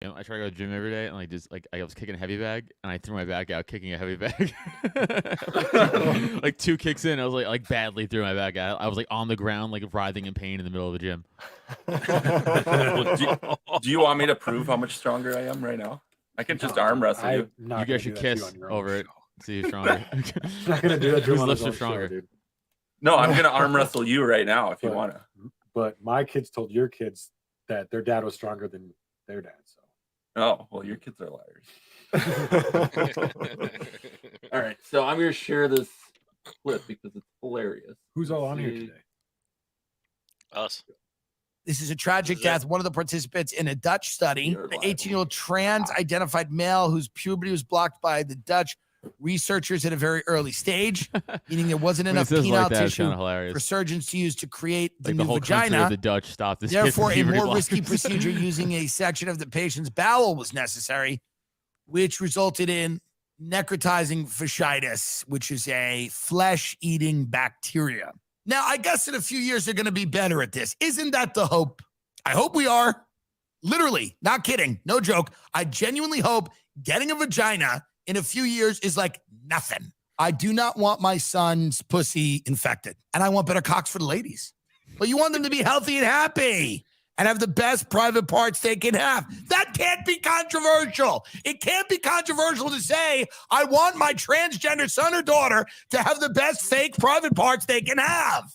I try to go to the gym every day, and I was kicking a heavy bag, and I threw my back out kicking a heavy bag. Like 2 kicks in, I was like badly threw my back out. I was like on the ground, like writhing in pain in the middle of the gym. Well, do you want me to prove how much stronger I am right now? I can just arm wrestle you. You guys should kiss over it. See who's stronger. I'm not gonna do that. Whose lifts are stronger? Show, dude. No, I'm gonna arm wrestle you right now if you want to. But my kids told your kids that their dad was stronger than their dad. So. Oh, well, your kids are liars. All right, so I'm going to share this clip because it's hilarious. Who's all on here today? Us. This is a tragic death. One of the participants in a Dutch study, an 18-year-old trans-identified male whose puberty was blocked by the Dutch researchers at a very early stage, meaning there wasn't enough penile tissue for surgeons to use to create the new vagina. The Dutch stopped this. Therefore, a more risky procedure using a section of the patient's bowel was necessary, which resulted in necrotizing fasciitis, which is a flesh-eating bacteria. Now, I guess in a few years, they're going to be better at this. Isn't that the hope? I hope we are. Literally, not kidding, no joke. I genuinely hope getting a vagina in a few years is like nothing. I do not want my son's pussy infected. And I want better cocks for the ladies. But you want them to be healthy and happy and have the best private parts they can have. That can't be controversial. It can't be controversial to say, I want my transgender son or daughter to have the best fake private parts they can have.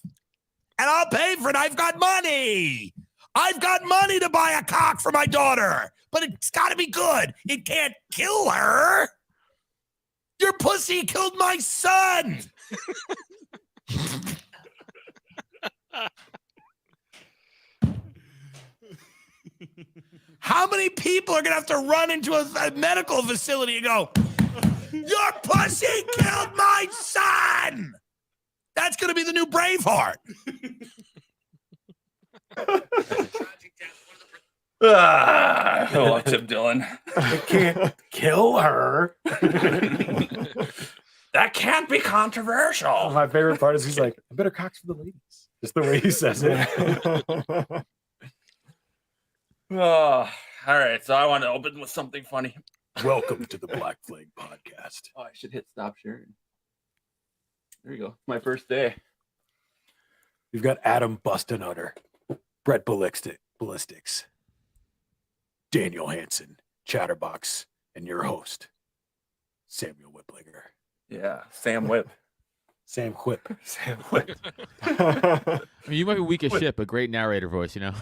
And I'll pay for it. I've got money. I've got money to buy a cock for my daughter. But it's got to be good. It can't kill her. Your pussy killed my son. How many people are going to have to run into a medical facility and go, your pussy killed my son? That's going to be the new Braveheart. I love Tim Dillon. It can't kill her. That can't be controversial. My favorite part is he's like, I better cocks for the ladies. Just the way he says it. All right, so I want to open with something funny. Welcome to the Black Flag Podcast. Oh, I should hit stop sharing. There you go. My first day. We've got Adam Bustenutter, Brett Ballistics, Daniel Hansen, Chatterbox, and your host, Samuel Whiplinger. Yeah, Sam Whip. Sam Whip. Sam Whip. I mean, you might be weak as shit, but great narrator voice, you know?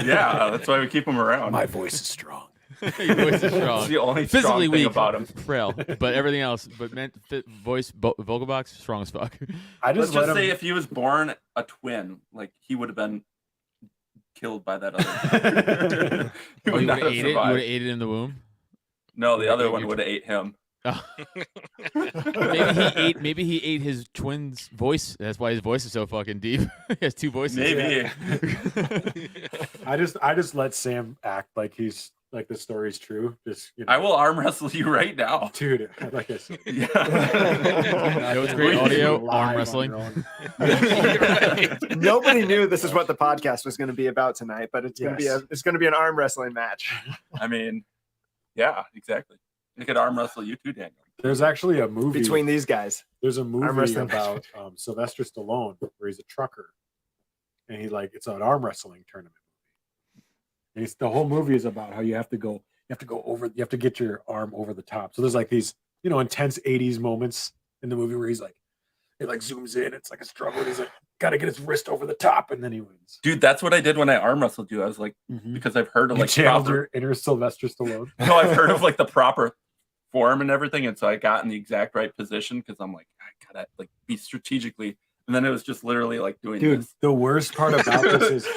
Yeah, that's why we keep him around. My voice is strong. Your voice is strong. It's the only physically strong thing weak about him. Frail, but everything else, but voice, vocal box, strong as fuck. Let's just say if he was born a twin, like he would have been killed by that other. You would have ate it? You would have ate it in the womb? No, the other one would have ate him. Oh. Maybe he ate his twin's voice. That's why his voice is so fucking deep. He has 2 voices. Maybe. I just let Sam act like he's like the story's true. Just I will arm wrestle you right now, dude. Like I said, yeah. That was great audio. Arm wrestling. Nobody knew this is what the podcast was going to be about tonight, but it's going to be an arm wrestling match. I mean, yeah, exactly. You could arm wrestle you too, Daniel. There's actually a movie between these guys. There's a movie about Sylvester Stallone where he's a trucker, and it's an arm wrestling tournament. And the whole movie is about how you have to get your arm over the top. So there's like these, intense 80s moments in the movie where he's like, it like zooms in. It's like a struggle. He's like, got to get his wrist over the top, and then he wins. Dude, that's what I did when I arm wrestled you. I was like, because I've heard of like channeled your inner Sylvester Stallone. No, I've heard of like the proper form and everything, and so I got in the exact right position because I'm like, I gotta like be strategically. And then it was just literally like doing this. The worst part about this is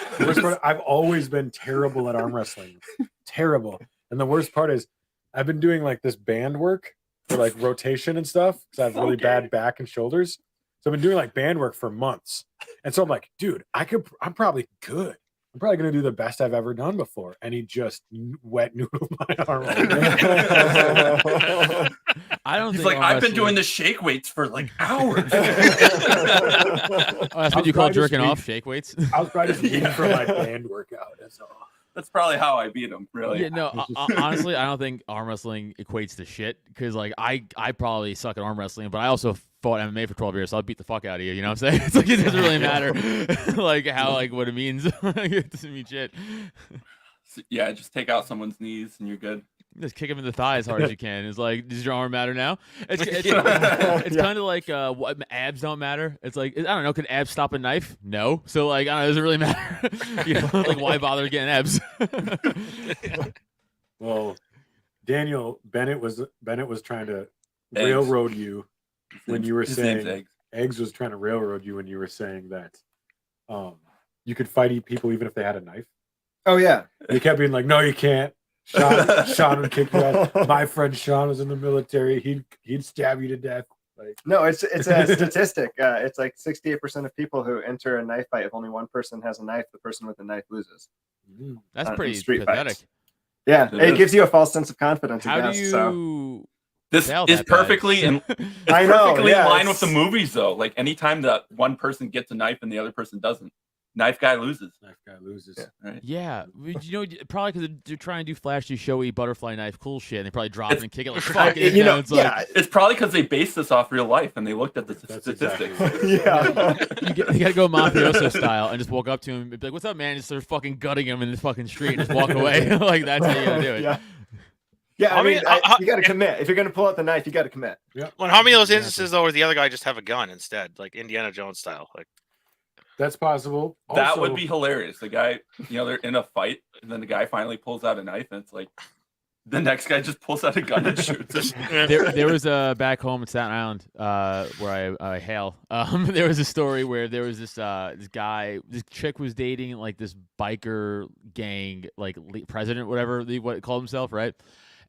I've always been terrible at arm wrestling. Terrible. And the worst part is I've been doing like this band work for like rotation and stuff because I have really bad back and shoulders. So I've been doing like band work for months. And so I'm like, dude, I'm probably good. I'm probably going to do the best I've ever done before. And he just wet noodled my arm. He's like, I've been doing the shake weights for like hours. That's what you call jerking off, shake weights? I was probably just eating for my band workout. That's all. That's probably how I beat him. Really. Yeah, no. Honestly, I don't think arm wrestling equates to shit because, like, I probably suck at arm wrestling, but I also fought MMA for 12 years, so I'll beat the fuck out of you. You know what I'm saying? It's like it doesn't really matter, like what it means. It doesn't mean shit. So, yeah, just take out someone's knees and you're good. Just kick him in the thigh as hard as you can. It's like, does your arm matter now? It's Yeah. kind of like what abs don't matter. It's like, I don't know, could abs stop a knife? No. So like, I don't know, it doesn't really matter. You know, like why bother getting abs? Well, Daniel Bennett was trying to Eggs. railroad you when you were His name's saying Eggs. Eggs was trying to railroad you when you were saying that you could fight people even if they had a knife. Oh yeah. You kept being like, no, you can't. Sean would kick you out. My friend Sean was in the military. He'd stab you to death. Like, No, it's a statistic. It's like 68% of people who enter a knife fight, if only one person has a knife, the person with the knife loses. That's in pretty street pathetic. fights. Yeah, It it is. gives you a false sense of confidence. How I do guess, you? This Failed is that bad. perfectly in I know, perfectly yeah, in line with the it's- movies, though. Like anytime that one person gets a knife and the other person doesn't, knife guy loses. knife guy loses. Yeah. Right? Yeah, you know, probably because they're trying to do flashy, showy butterfly knife, cool shit. And they probably drop it and kick it like fuck. you know, It's like, It's probably because they based this off real life and they looked at the That's statistics. exactly yeah. you gotta go mafioso style and just walk up to him and be like, "What's up, man?" And just start fucking gutting him in the fucking street and just walk away. Like that's how you gotta do it. Yeah. Yeah, I I mean, mean, you got to commit. If you're going to pull out the knife, you got to commit. Well, how many of those Exactly. instances though, where the other guy just have a gun instead, like Indiana Jones style? Like, That's possible. That Also, would be hilarious. The guy, they're in a fight and then the guy finally pulls out a knife and it's like the next guy just pulls out a gun and shoots him. There was a back home in Staten Island, where I hail. There was a story where there was this chick was dating like this biker gang, like president, whatever what it called himself, right?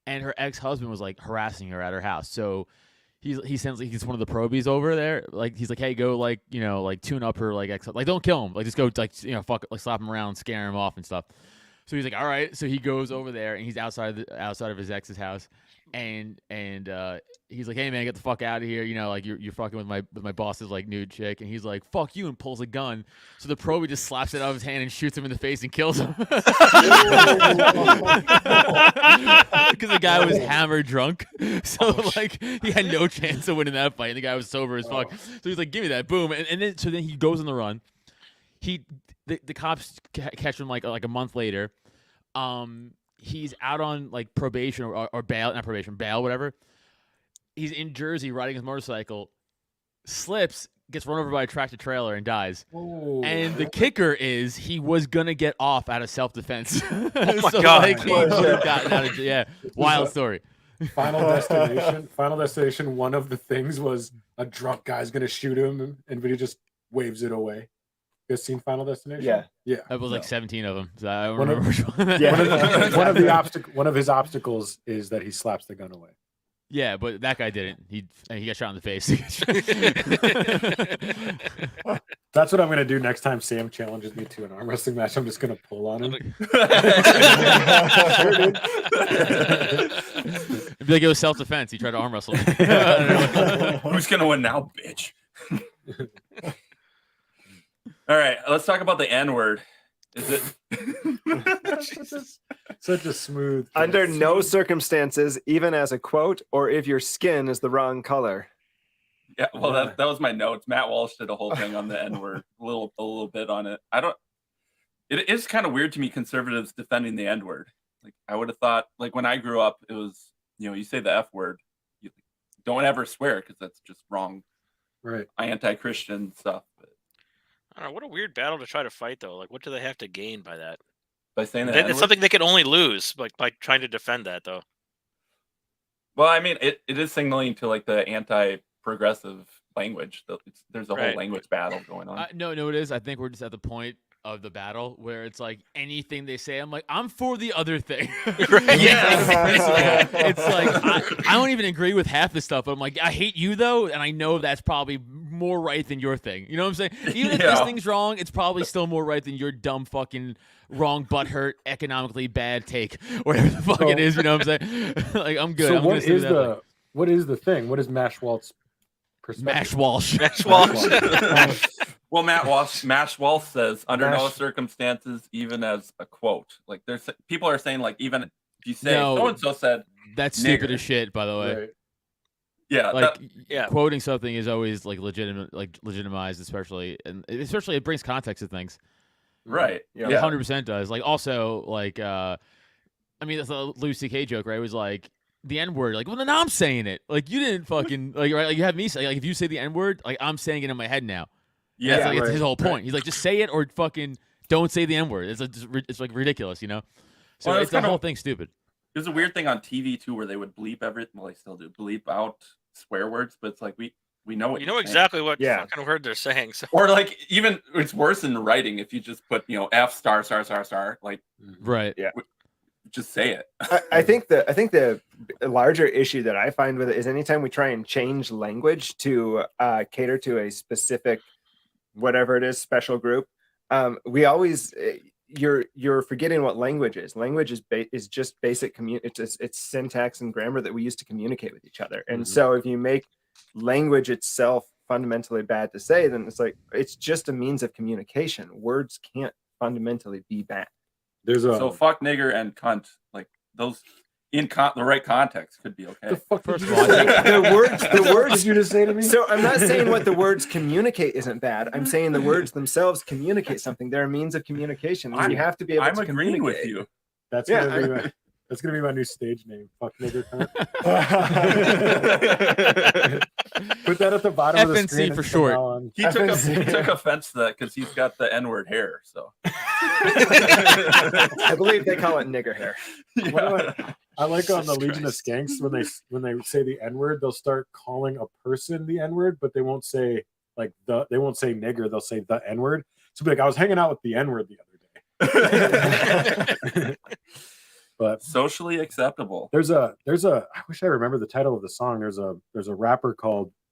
And her ex-husband was like harassing her at her house. So he sends like he's one of the probies over there. Like he's like, hey, go like like tune up her like ex, like don't kill him, like just go like fuck, like slap him around, scare him off and stuff. So he's like, all right. So he goes over there and he's outside of his ex's house, and he's like, hey man, get the fuck out of here. Like you're fucking with my boss's like nude chick. And he's like, fuck you, and pulls a gun. So the probie just slaps it out of his hand and shoots him in the face and kills him. Because the guy was hammered drunk. So like he had no chance of winning that fight. And the guy was sober as fuck. So he's like, give me that, boom. And then he goes on the run. The cops catch him like a month later. He's out on like probation or bail, not probation, bail, whatever. He's in Jersey riding his motorcycle, slips, gets run over by a tractor trailer and dies. Oh. And the kicker is he was gonna get off out of self-defense. Oh my So, God. like, he would have gotten out of jail. Yeah, wild story. Final Destination. One of the things was a drunk guy's gonna shoot him, and but he just waves it away. You guys seen Final Destination? Yeah. That was like 17 of them. So I don't One of- remember which one. Yeah. One of his obstacles is that he slaps the gun away. Yeah, but that guy didn't. He got shot in the face. That's what I'm gonna do next time Sam challenges me to an arm wrestling match. I'm just gonna pull on him. It'd be like it was self-defense. He tried to arm wrestle me. Who's gonna win now, bitch? All right, let's talk about the N-word. Is it Such a smooth. Under no circumstances, even as a quote, or if your skin is the wrong color. Yeah, well, that was my notes. Matt Walsh did a whole thing on the N-word, a little bit on it. It is kind of weird to me, conservatives defending the N-word. Like I would have thought, like when I grew up, it was you say the F word, you don't ever swear because that's just wrong, Right. anti-Christian stuff. But I don't know. What a weird battle to try to fight, though. Like, what do they have to gain by that? by saying that, It's something they can only lose, like by trying to defend that, though. Well, I mean, it is signaling to like the anti-progressive language. There's a whole Right. language battle going on. No, it is. I think we're just at the point of the battle where it's like anything they say, I'm like, I'm for the other thing. Right. Yeah. It's like I don't even agree with half the stuff, but I'm like, I hate you though, and I know that's probably more right than your thing. You know what I'm saying? Even if this Yeah. thing's wrong, it's probably still more right than your dumb fucking wrong butthurt economically bad take, whatever the fuck it is. You know what I'm saying? Like I'm good. So I'm what gonna stick is with that thing. what is the thing? What is Mash Walt's perspective? Mash Walsh? Mash Walsh. Well, Mash Walsh says, under no Mash- circumstances, even as a quote. Like there's people are saying like even if you say No. so and so said, That's stupid Nigger. as shit, by the way. Right. yeah, Like Yeah. quoting something is always like legitimized, especially it brings context to things. right. Yeah. It Yeah. 100% does. Like also like I mean that's a Louis C.K. joke, right? It was like the N-word, like, well then I'm saying it. Like you didn't fucking like right, like you have me say like if you say the N-word, like I'm saying it in my head now. Yeah. It's like it's right, his whole right. point. He's like, just say it or fucking don't say the N-word. It's like ridiculous, you know? So Well, it's it's the kinda- whole thing stupid. There's a weird thing on TV too where they would bleep everything. Well, they still do bleep out swear words, but it's like we know what You you're know saying. exactly what Yeah. fucking word they're saying. So Or like even it's worse in writing if you just put F star like Right. just say it. I think the larger issue that I find with it is anytime we try and change language to cater to a specific whatever it is special group, we always you're forgetting what language is. Language is just basic it's syntax and grammar that we use to communicate with each other. And so if you make language itself fundamentally bad to say, then it's like it's just a means of communication. Words can't fundamentally be bad. There's a So fuck nigger and cunt, like those in the right context could be okay. the fuck did First you of all, just say? The words What did you just say to me? So I'm not saying what the words communicate isn't bad. I'm saying the words themselves communicate something. They're a means of communication. And you have to be able I'm to agreeing communicate. with you. That's Yeah, gonna be my new stage name. Fuck nigger cunt. Put that at the bottom of the FNC screen for and short. from now on. He took FNC. offense to that because he's got the N-word hair. So I believe they call it nigger hair. What do I like on the Jesus Legion of Christ. Skanks when they say the N-word, they'll start calling a person the N-word, but they won't say they won't say nigger, they'll say the N-word. So be like, I was hanging out with the N-word the other day. But socially acceptable. there's a I wish I remember the title of the song. There's a rapper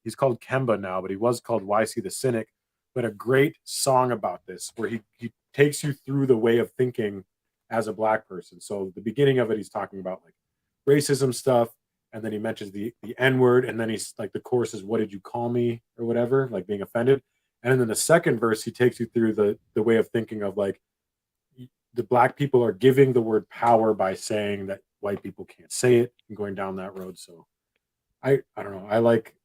he's called Kemba now, but he was called YC the Cynic, but a great song about this where he takes you through the way of thinking as a black person. So the beginning of it, he's talking about like racism stuff, and then he mentions the N-word, and then he's like the chorus is what did you call me or whatever, like being offended. And then the second verse, he takes you through the way of thinking of like the black people are giving the word power by saying that white people can't say it and going down that road. So I don't know. I like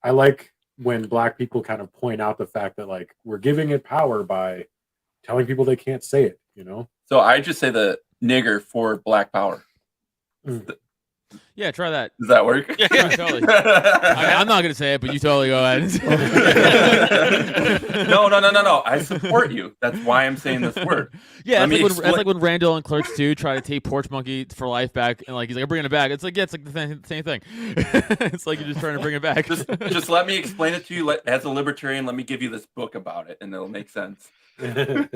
when black people kind of point out the fact that like we're giving it power by telling people they can't say it, you know? So I just say the nigger for black power. Yeah, try that. Does that work? Yeah, totally. I'm not gonna say it, but you totally go ahead. No. I support you. That's why I'm saying this word. Yeah, Let me that's like when Randall and Clerks 2 try to take Porch Monkey for life back, and like he's like, I'm bringing it back. It's like, yeah, it's like the same thing. It's like you're just trying to bring it back. Just let me explain it to you. As a libertarian, let me give you this book about it, and it'll make sense. Yeah.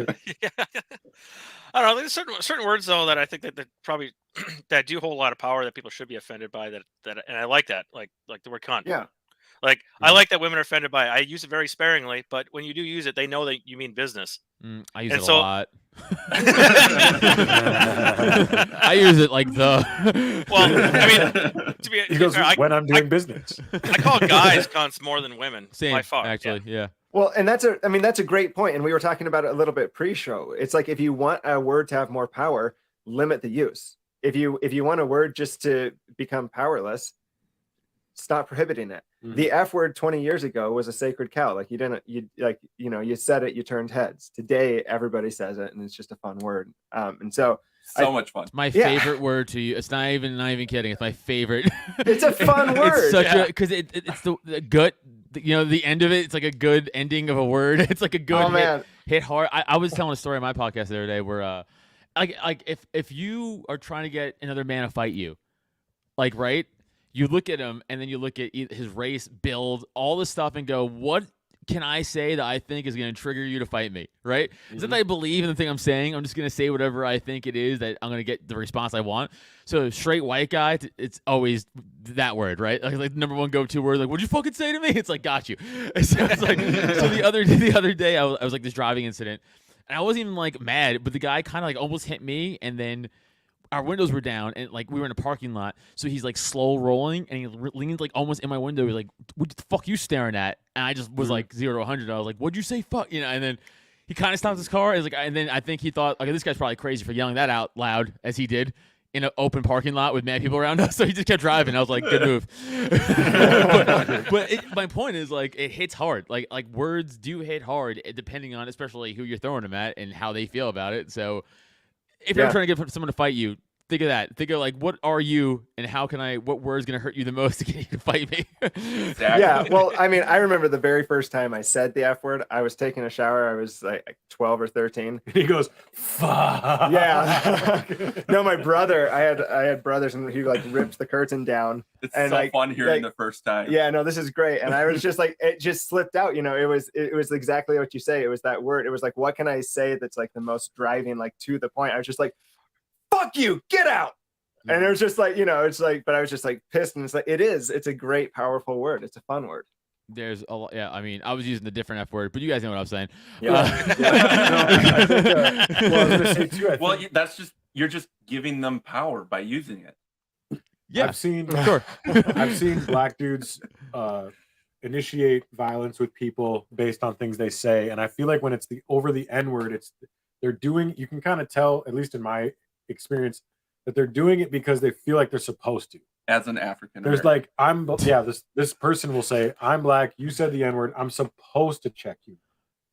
I don't know. There's certain words though that I think that probably that do hold a lot of power that people should be offended by. That and I like that. Like the word cunt. Yeah. Like I like that women are offended by it. I use it very sparingly, but when you do use it, they know that you mean business. I use And it a so- lot. I use it like the. Well, I mean, to be He goes, fair, I when I'm doing business. call guys cunts more than women Same, by far. actually, yeah. Well, and that's a great point. And we were talking about it a little bit pre-show. It's like if you want a word to have more power, limit the use. If you want a word just to become powerless, stop prohibiting it. Mhm. The F word 20 years ago was a sacred cow. Like you said it, you turned heads. Today, everybody says it, and it's just a fun word. And so So much fun. My Yeah. favorite word to you. It's not even kidding. It's my favorite. it's a fun word. It's such Yeah. a because it's the gut. The end of it. It's like a good ending of a word. It's like a good Oh man, hit hard. I was telling a story on my podcast the other day where like if you are trying to get another man to fight you, like right, you look at him and then you look at his race, build, all this stuff, and go, what can I say that I think is going to trigger you to fight me? Right? Is that I believe in the thing I'm saying? I'm just going to say whatever I think it is that I'm going to get the response I want. So straight white guy, it's always that word, right? Like number one go-to word. Like, what'd you fucking say to me? It's like, got you. So it's like, so the other day, I was like this driving incident, and I wasn't even like mad, but the guy kind of like almost hit me, and then our windows were down and like we were in a parking lot, so he's like slow rolling and he leans like almost in my window. He's like, "What the fuck you staring at?" And I just was like 0 to 100. I was like, "What'd you say, fuck?" And then he kind of stopped his car. And then I think he thought, okay, this guy's probably crazy for yelling that out loud as he did in an open parking lot with mad people around us. So he just kept driving. I was like, good move. My point is, like, it hits hard. Like words do hit hard depending on especially who you're throwing them at and how they feel about it. So if you're trying to get someone to fight you, think of that. Think of like, what are you and what word's going to hurt you the most to get you to fight me? Exactly. Yeah, well, I mean, I remember the very first time I said the F word. I was taking a shower. I was like 12 or 13. He goes, fuck. Yeah. No, my brother. I had brothers, and he like ripped the curtain down. It's and so like, fun hearing the first time. Yeah, no, this is great. And I was just like, it just slipped out. It was exactly what you say. It was that word. It was like, what can I say that's like the most driving, like to the point? I was just like, fuck you, get out. And it was just like, it's like, but I was just like pissed. And it's a great, powerful word. It's a fun word. There's a lot. Yeah, I mean, I was using the different F word, but you guys know what I'm saying. Well, that's just, you're just giving them power by using it. Yeah, I've seen black dudes initiate violence with people based on things they say, and I feel like when it's over the N word, they're doing. You can kind of tell, at least in my experience, that they're doing it because they feel like they're supposed to. As an African, there's like this person will say, "I'm black. You said the N word. I'm supposed to check you,"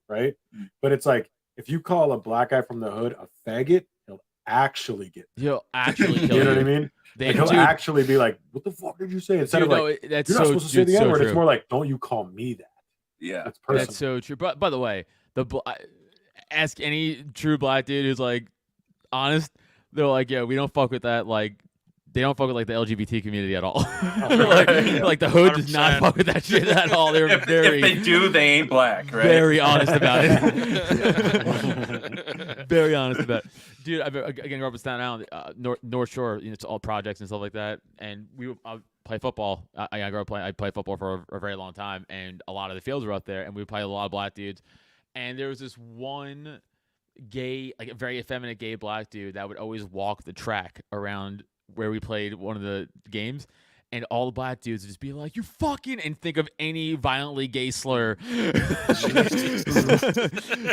right? But it's like if you call a black guy from the hood a faggot, he'll actually get. He'll actually kill you know what I mean? He'll actually be like, "What the fuck did you say?" Instead of like, "You're not supposed to say the N word." It's more like, "Don't you call me that?" Yeah, that's so true. But by the way, ask any true black dude who's like honest. They're like, "Yeah, we don't fuck with that." Like, they don't fuck with like the LGBT community at all. like the hood 100%. Does not fuck with that shit at all. They're if they do, they ain't black, right? Very honest about it. Very honest about it. Dude, I grew up in Staten Island, North Shore. It's all projects and stuff like that. And I play football. I grew up playing. I played football for a very long time, and a lot of the fields were up there. And we played a lot of black dudes. And there was this one gay, like a very effeminate gay black dude that would always walk the track around where we played one of the games, and all the black dudes would just be like, "You fucking," and think of any violently gay slur.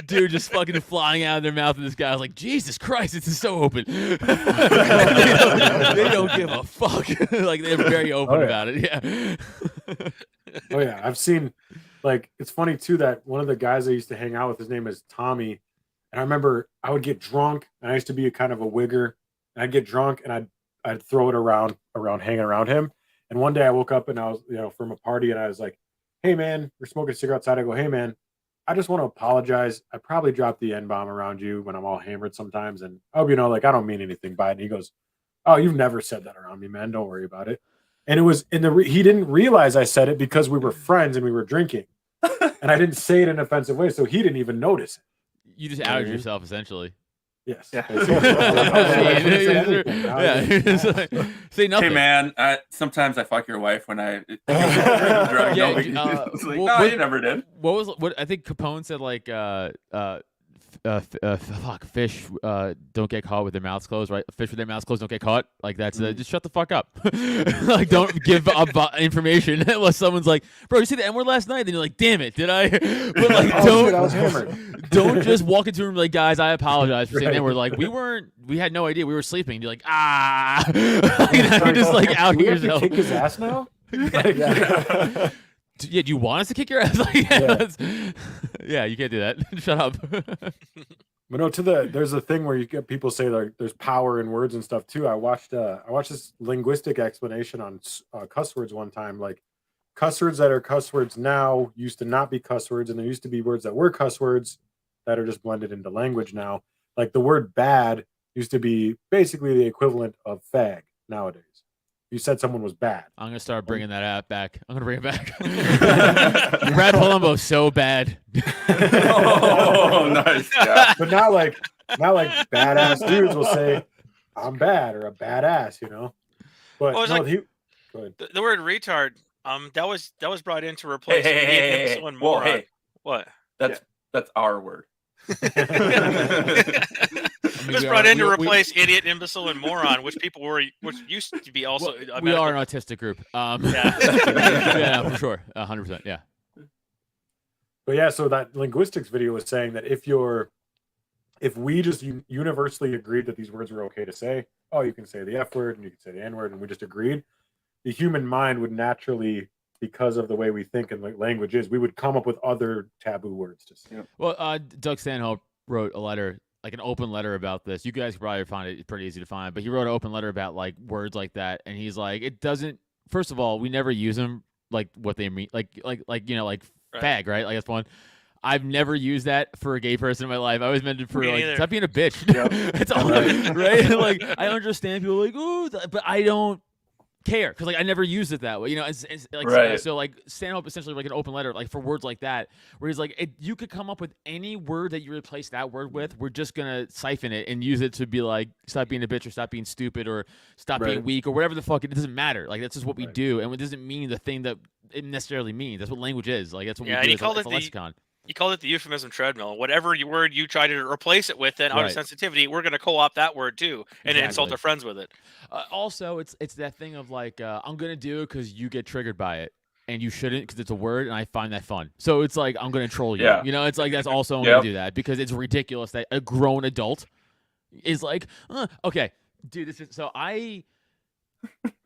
Dude, just fucking flying out of their mouth, and this guy was like, "Jesus Christ, this is so open." They don't give a fuck. Like, they're very open about it. Yeah. Oh yeah, I've seen. Like, it's funny too that one of the guys I used to hang out with, his name is Tommy, and I remember I would get drunk, and I used to be a kind of a wigger, and I'd get drunk, and I'd throw it around hanging around him. And one day I woke up and I was, from a party, and I was like, "Hey man, we're smoking a cigarette outside." I go, "Hey man, I just want to apologize. I probably dropped the N-bomb around you when I'm all hammered sometimes. And I hope you know, like, I don't mean anything by it." And he goes, "Oh, you've never said that around me, man. Don't worry about it." And it was he didn't realize I said it because we were friends and we were drinking. And I didn't say it in an offensive way, so he didn't even notice it. You just outed yourself, essentially. Yes. Yeah. Say nothing. Hey man, sometimes I fuck your wife when I. You never did. What I think Capone said, like fish don't get caught with their mouths closed, right? Fish with their mouths closed don't get caught. Like, that's just shut the fuck up. Like, don't give up information unless someone's like, "Bro, you see the N-word last night?" Then you're like, "Damn it, did I?" But like, I was hammered. Don't just walk into a room like, "Guys, I apologize for saying the N-word." Like, we had no idea, we were sleeping. You're like, like, you're just like out here yourself. Kick his ass now. Like, yeah. Do you want us to kick your ass? Like, yeah, you can't do that. Shut up. But no, there's a thing where you get people say like there's power in words and stuff too. I watched this linguistic explanation on cuss words one time. Like, cuss words that are cuss words now used to not be cuss words, and there used to be words that were cuss words that are just blended into language now. Like, the word bad used to be basically the equivalent of fag nowadays. You said someone was bad. I'm gonna start bringing that app back. I'm gonna bring it back. Brad Palumbo's so bad. Oh, nice. Yeah. But not like badass dudes will say, "I'm bad" or "a badass," But Well, no, like- go ahead. The word retard, that was brought in to replace someone Whoa, moron. hey. What? That's our word. It was brought in to replace idiot, imbecile, and moron, which used to be also. We are an autistic group. Yeah. Yeah, for sure, 100%. Yeah. But yeah, so that linguistics video was saying that if we just universally agreed that these words were okay to say, oh, you can say the F word and you can say the N word, and we just agreed, the human mind would naturally, because of the way we think and language is, we would come up with other taboo words to say. Well, Doug Stanhope wrote a letter, like an open letter about this. You guys could probably find it pretty easy to find, but he wrote an open letter about like words like that, and he's like, it doesn't. First of all, we never use them like what they mean, like fag, right? Like that's one. I've never used that for a gay person in my life. I always meant it for like stop being a bitch. That's all, right? Like I understand people like, oh, but I don't care because like I never used it that way. It's like so like Stanhope essentially like an open letter like for words like that where he's like you could come up with any word that you replace that word with. We're just gonna siphon it and use it to be like stop being a bitch or stop being stupid or stop being weak or whatever the fuck. It doesn't matter. Like that's just what we do, and it doesn't mean the thing that it necessarily means. That's what language is. Like that's what we do. It's a lexicon. You called it the euphemism treadmill. Whatever word you try to replace it with, then out of sensitivity, we're going to co-opt that word too and insult our friends with it. Also, it's that thing of like, I'm going to do it because you get triggered by it. And you shouldn't because it's a word and I find that fun. So it's like, I'm going to troll you. It's like, that's also I'm going to do that because it's ridiculous that a grown adult is like, okay, dude, so I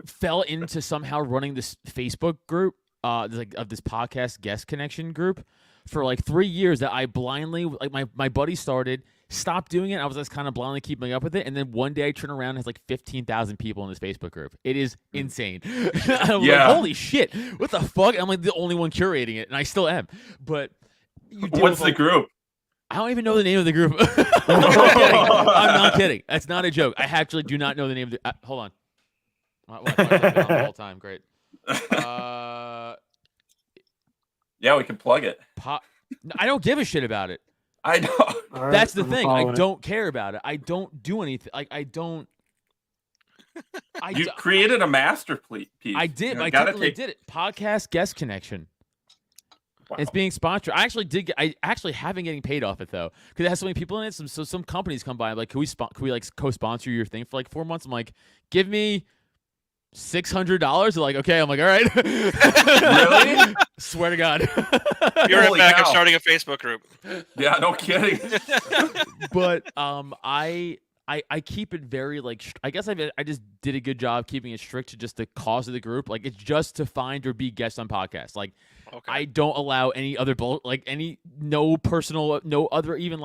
fell into somehow running this Facebook group of this podcast guest connection group for like 3 years that I blindly, like my buddy started, stopped doing it. I was just kind of blindly keeping up with it. And then one day I turn around and has like 15,000 people in this Facebook group. It is insane. I'm like, holy shit, what the fuck? I'm like the only one curating it and I still am. But what's the group? I don't even know the name of the group. I'm not kidding. That's not a joke. I actually do not know the name of the, hold on. The whole time. Great. Yeah, we can plug it. I don't give a shit about it. I know. Right, that's the thing. I don't care about it. I don't do anything. Like I don't. You created a masterpiece. I did. I technically did it. Podcast guest connection. Wow. It's being sponsored. I actually haven't getting paid off it though, because it has so many people in it. Some companies come by like, can we like co-sponsor your thing for like 4 months? I'm like, give me $600. They're like, okay. I'm like, all right. Really? Swear to God. You're right back. I'm starting a Facebook group. Yeah, no kidding. But I keep it very like I guess I just did a good job keeping it strict to just the cause of the group. Like it's just to find or be guests on podcasts. Like I don't allow any other no personal, no other even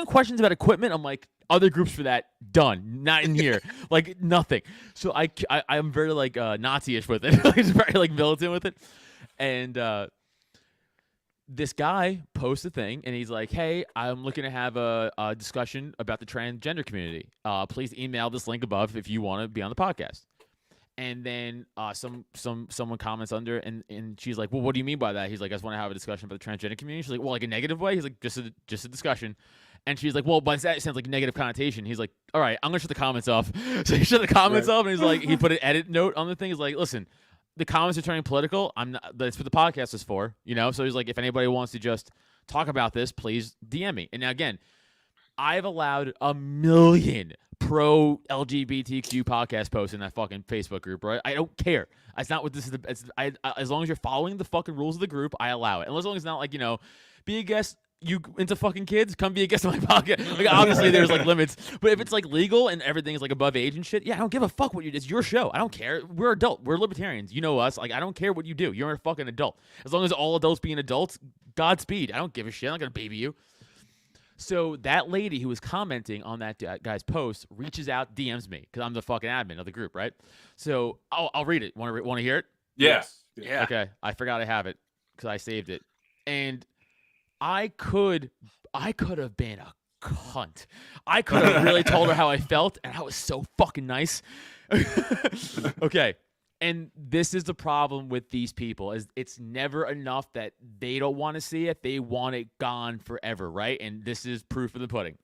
questions about equipment. I'm like other groups for that done, not in here. Like nothing. So I'm very like Nazi-ish with it. It's very like militant with it. And this guy posts a thing and he's like, hey, I'm looking to have a discussion about the transgender community. Please email this link above if you want to be on the podcast. And then someone comments under and she's like, well, what do you mean by that? He's like, I just want to have a discussion about the transgender community. She's like, well, like a negative way? He's like, just a discussion. And she's like, well, but that sounds like a negative connotation. He's like, all right, I'm going to shut the comments off. So he shut the comments off and he's like, he put an edit note on the thing. He's like, listen, the comments are turning political. I'm not. That's what the podcast is for, So he's like, if anybody wants to just talk about this, please DM me. And now again, I've allowed 1 million pro LGBTQ podcast posts in that fucking Facebook group, right? I don't care. That's not what this is. As long as you're following the fucking rules of the group, I allow it. And as long as it's not like be a guest. You into fucking kids? Come be a guest on my podcast. Like obviously there's like limits, but if it's like legal and everything is like above age and shit, yeah, I don't give a fuck what you do. It's your show. I don't care. We're adult. We're libertarians. You know us. Like I don't care what you do. You're a fucking adult. As long as all adults being adults, Godspeed. I don't give a shit. I'm not gonna baby you. So that lady who was commenting on that guy's post reaches out, DMs me because I'm the fucking admin of the group, right? So I'll read it. Want to hear it? Yes. Yeah. Okay. I forgot I have it because I saved it, and I could have been a cunt. I could have really told her how I felt, and I was so fucking nice. Okay. And this is the problem with these people is it's never enough that they don't want to see it. They want it gone forever, right? And this is proof of the pudding.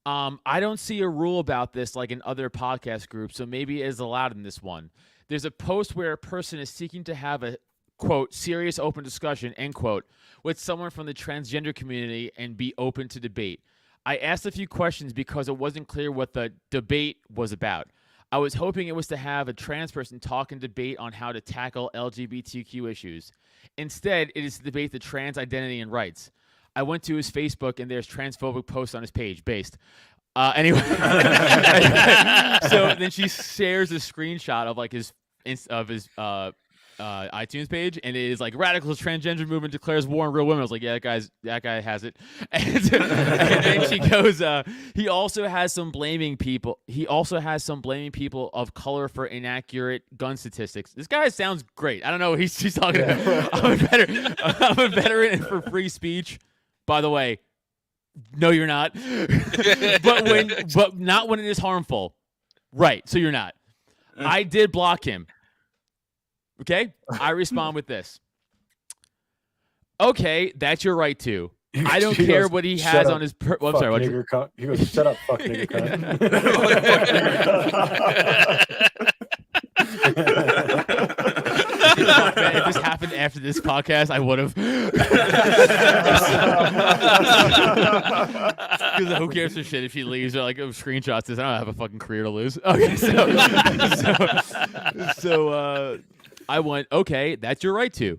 I don't see a rule about this like in other podcast groups, so maybe it is allowed in this one. There's a post where a person is seeking to have a quote, serious open discussion, end quote, with someone from the transgender community and be open to debate. I asked a few questions because it wasn't clear what the debate was about. I was hoping it was to have a trans person talk and debate on how to tackle LGBTQ issues. Instead, it is to debate the trans identity and rights. I went to his Facebook and there's transphobic posts on his page. Based. Anyway, so then she shares a screenshot of like his iTunes page, and it is like radical transgender movement declares war on real women. I was like, yeah, that guy has it. And then she goes, he also has some blaming people. He also has some blaming people of color for inaccurate gun statistics. This guy sounds great. I don't know what she's talking about. I'm a veteran for free speech. By the way, no, you're not. but not when it is harmful. Right. So you're not. I did block him. Okay? I respond with this. Okay, that's your right to. I don't care goes, what he has up, on his. I'm sorry. What he goes, shut up, fuck nigger cunt. If this happened after this podcast, I would have. Because who cares for shit if she leaves or like screenshots this? I don't have a fucking career to lose. Okay, so I went, okay, that's your right to.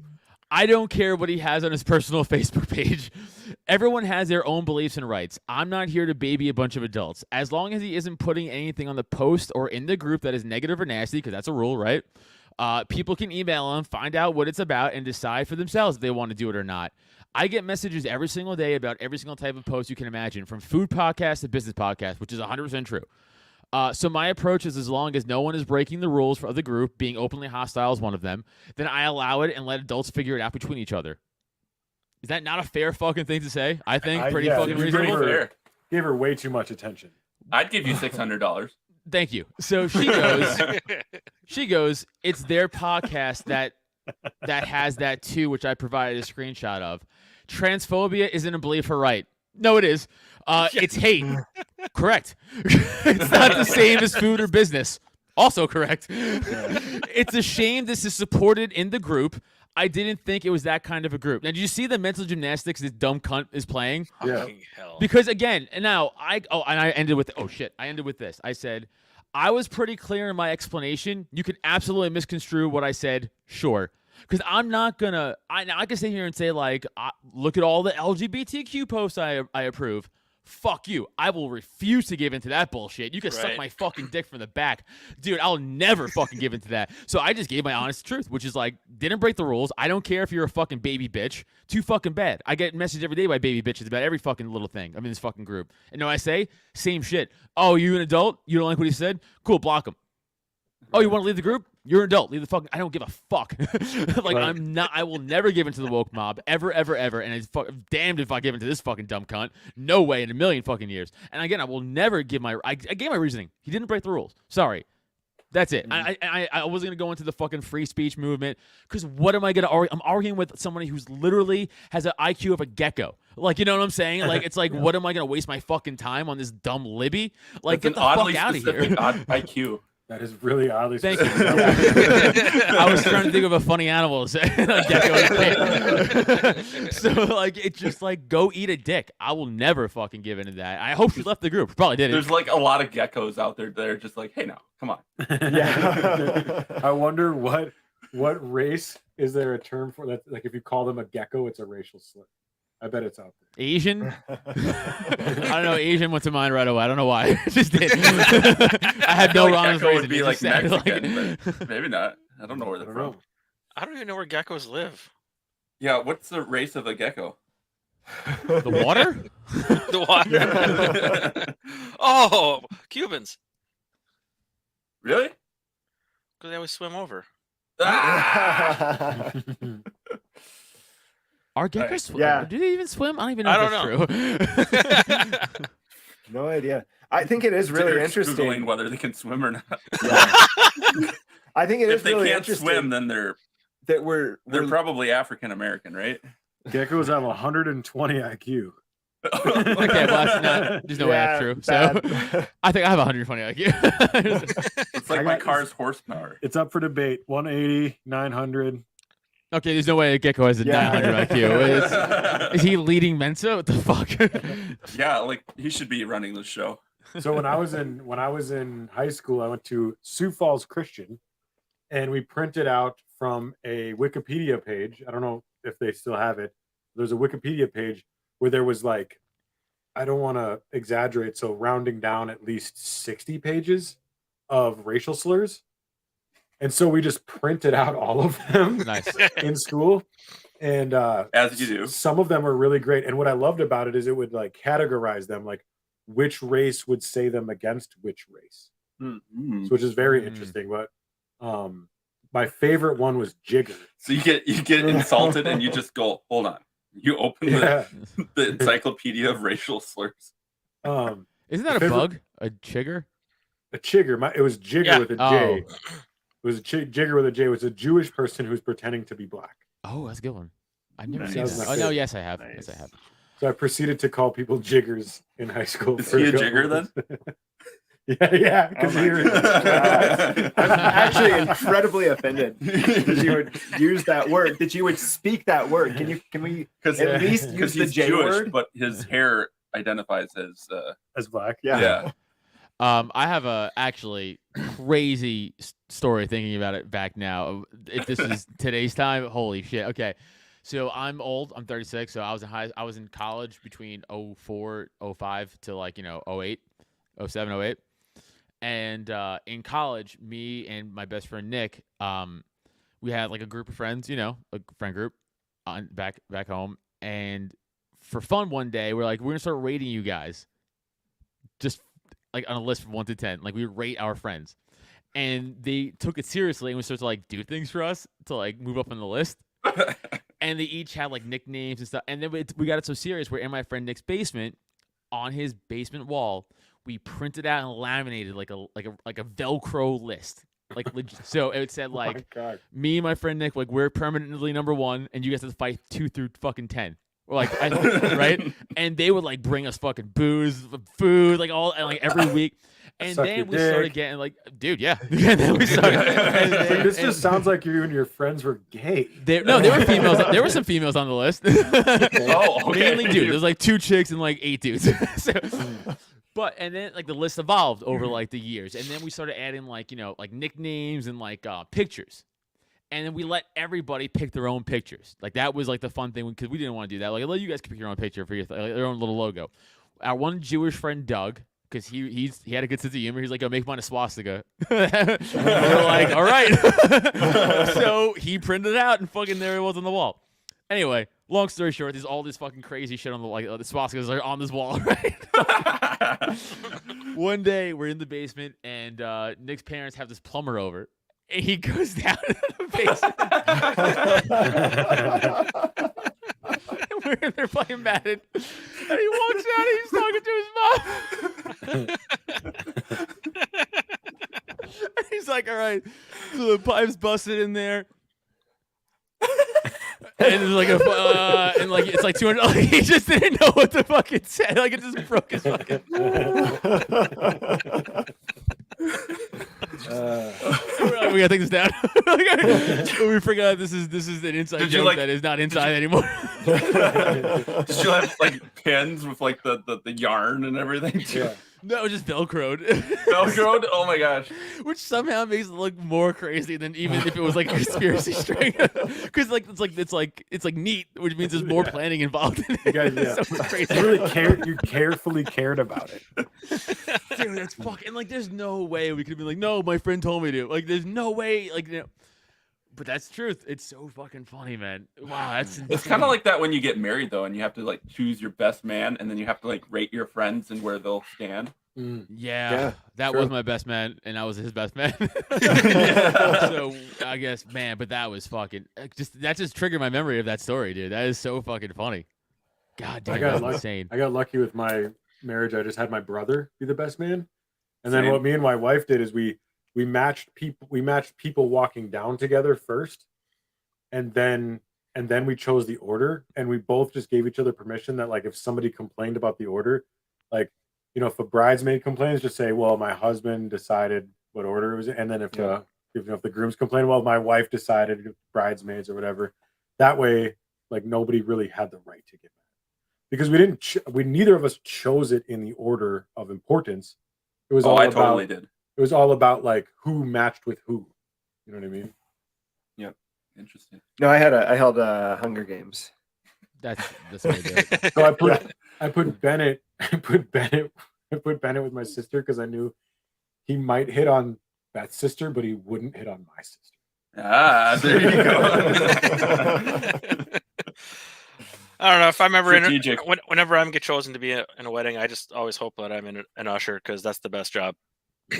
I don't care what he has on his personal Facebook page. Everyone has their own beliefs and rights. I'm not here to baby a bunch of adults. As long as he isn't putting anything on the post or in the group that is negative or nasty, because that's a rule, right? People can email him, find out what it's about, and decide for themselves if they want to do it or not. I get messages every single day about every single type of post you can imagine, from food podcast to business podcast, which is 100% true. So my approach is, as long as no one is breaking the rules for the group, being openly hostile is one of them, then I allow it and let adults figure it out between each other. Is that not a fair fucking thing to say? I think pretty fucking reasonable. Gave her way too much attention. I'd give you $600. Thank you. So she goes, it's their podcast that has that too, which I provided a screenshot of. Transphobia isn't a belief or right. No, it is. It's hate. Correct. It's not the same as food or business. Also correct. It's a shame this is supported in the group. I didn't think it was that kind of a group. Now, did you see the mental gymnastics this dumb cunt is playing? Yeah. Hell. Because again, and now I ended with I ended with this. I said, I was pretty clear in my explanation. You can absolutely misconstrue what I said, sure. Because I'm not gonna. I can sit here and say like, look at all the LGBTQ posts I approve. Fuck you. I will refuse to give into that bullshit. You can suck my fucking dick from the back. Dude, I'll never fucking give into that. So I just gave my honest truth, which is like, didn't break the rules. I don't care if you're a fucking baby bitch. Too fucking bad. I get messages every day by baby bitches about every fucking little thing. I'm in this fucking group. And know what I say? Same shit. Oh, you an adult? You don't like what he said? Cool, block him. Oh, you want to leave the group? You're an adult. Leave the fucking. I don't give a fuck. Like, I'm not. I will never give into the woke mob ever, ever, ever. And it's damned if I give into this fucking dumb cunt. No way in a million fucking years. And again, I will never give my. I gave my reasoning. He didn't break the rules. Sorry. That's it. I wasn't gonna go into the fucking free speech movement because what am I gonna argue? I'm arguing with somebody who's literally has an IQ of a gecko. Like, you know what I'm saying? Like, it's like, what am I gonna waste my fucking time on this dumb Libby? Like, That's get the fuck out of here. IQ. That is really oddly Thank you. specific. I was trying to think of a funny animal to say. So, like, it's just like, go eat a dick. I will never fucking give into that. I hope she left the group. Probably didn't. There's like a lot of geckos out there that are just like, hey, no, come on. Yeah. I wonder what race is there a term for that? Like, if you call them a gecko, it's a racial slur. I bet it's out there. Asian? I don't know. Asian went to mind right away. I don't know why. It just did. I had no wrong Gecko reason. would be It like just sounded Mexican, but maybe not. I don't know where I they're don't know. from. I don't even know where geckos live. Yeah, what's the race of a gecko? The water? The water. Oh, Cubans. Really? Because they always swim over. Ah! Are geckos swim? Yeah. Do they even swim? I don't even know I if that's true. No idea. I think it is really They're Googling interesting. whether they can swim or not. I think it If is they really can't interesting swim, then they're that we're probably African American, right? Geckos have 120 IQ. Okay, well, that's not. There's no way that's true. So bad. I think I have 120 IQ. It's like I my got- car's horsepower. It's up for debate. 180, 900. Okay, there's no way a gecko has a Yeah. 900 IQ. Is he leading Mensa? What the fuck? Yeah, like he should be running the show. So when I was in high school, I went to Sioux Falls Christian, and we printed out from a Wikipedia page. I don't know if they still have it. There's a Wikipedia page where there was like, I don't want to exaggerate, so rounding down at least 60 pages of racial slurs. And so we just printed out all of them Nice. in school. And As you do. some of them were really great. And what I loved about it is it would like categorize them, like which race would say them against which race, Mm. which is very Mm. interesting. But my favorite one was jigger. So you get insulted and you just go, hold on. You open Yeah. the encyclopedia of racial slurs. Isn't Isn't that a bug? A chigger? a chigger? It was jigger Yeah. with a J. Oh. It was a jigger with a J. It was a Jewish person who's pretending to be black. Oh, that's a good one. I've never Nice. seen That was that. my Oh no, favorite. yes I have. Yes I Nice. have. So I proceeded to call people jiggers in high school. Is for he a couple jigger then? months. yeah, Oh because my you're. God. I'm actually incredibly offended that you would use that word, that you would speak that word. Can we Because at least use the he's J Jewish, word? but his hair identifies as as black. Yeah. I have a actually crazy story thinking about it back now. If this is today's time, holy shit. Okay. So I'm old. I'm 36. So I was in college between 04, 05 to like, 08, 07, 08. And in college, me and my best friend Nick, we had like a group of friends, a friend group back home. And for fun one day, we're like, we're going to start rating you guys. Just like on a list from 1 to 10. Like we would rate our friends. And they took it seriously and we started to like do things for us to like move up on the list. And they each had like nicknames and stuff. And then we got it so serious. We're in my friend Nick's basement. On his basement wall, we printed out and laminated like a Velcro list. Like so it said Oh my like God. me and my friend Nick, like we're permanently number 1, and you guys have to fight 2 through fucking 10. Or like right? And they would like bring us fucking booze, food, like all and like every week. And Suck then your we started dick. getting like, dude, yeah. And then we started. This just sounds like you and your friends were gay. There were females. There were some females on the list. Oh, okay. Mainly dudes. There's like 2 chicks and like 8 dudes. So, and then like the list evolved over like the years, and then we started adding like like nicknames and like pictures, and then we let everybody pick their own pictures. Like that was like the fun thing because we didn't want to do that. Like let you guys pick your own picture for your own little logo. Our one Jewish friend Doug. Because he had a good sense of humor. He's like, "Oh, make mine a swastika." We're like, "All right." So he printed it out, and fucking there it was on the wall. Anyway, long story short, there's all this fucking crazy shit on the the swastikas are on this wall, right? One day we're in the basement, and Nick's parents have this plumber over, and he goes down to the basement. And we're in there playing Madden, and he walks out and he's talking to his mom. And he's like, "All right, so the pipe's busted in there." And it's like and like it's like 200. Like, he just didn't know what the fuck it said. Like it just broke his fucking. We're like, we gotta take this down. We forgot this is an inside Did you, joke like- that is not inside anymore. Did you have like pins with like the yarn and everything too? Yeah. No, it was just Velcroed. Velcroed? Oh my gosh. Which somehow makes it look more crazy than even if it was like a conspiracy string. Because it's like neat, which means there's more planning involved in it. You guys, yeah. So crazy. You really you carefully cared about it. Dude, that's fucking like. There's no way we could have been like, no, my friend told me to. Like, there's no way. Like, but that's the truth. It's so fucking funny, man. Wow, that's. It's kind of like that when you get married though, and you have to like choose your best man, and then you have to like rate your friends and where they'll stand. Yeah, that true. was my best man, and I was his best man. Yeah. So I guess, man, but that was fucking. That just triggered my memory of that story, dude. That is so fucking funny. God damn, that's insane. I got lucky with my marriage. I just had my brother be the best man, and then Same. what me and my wife did is we matched people. We matched people walking down together first, and then we chose the order, and we both just gave each other permission that like if somebody complained about the order, like if a bridesmaid complains, just say, "Well, my husband decided what order it was," in. And then if if the grooms complain, well, my wife decided, bridesmaids or whatever. That way, like nobody really had the right to get mad because we didn't. We neither of us chose it in the order of importance. It was all I about. totally did. It was all about like who matched with who. You know what I mean? Interesting. No, I held Hunger Games. That's what I did. So I put Bennett with my sister because I knew he might hit on Beth's sister, but he wouldn't hit on my sister. Ah, there you go. I don't know if I'm ever Strategic. whenever I get chosen to be in a wedding, I just always hope that I'm in an usher because that's the best job.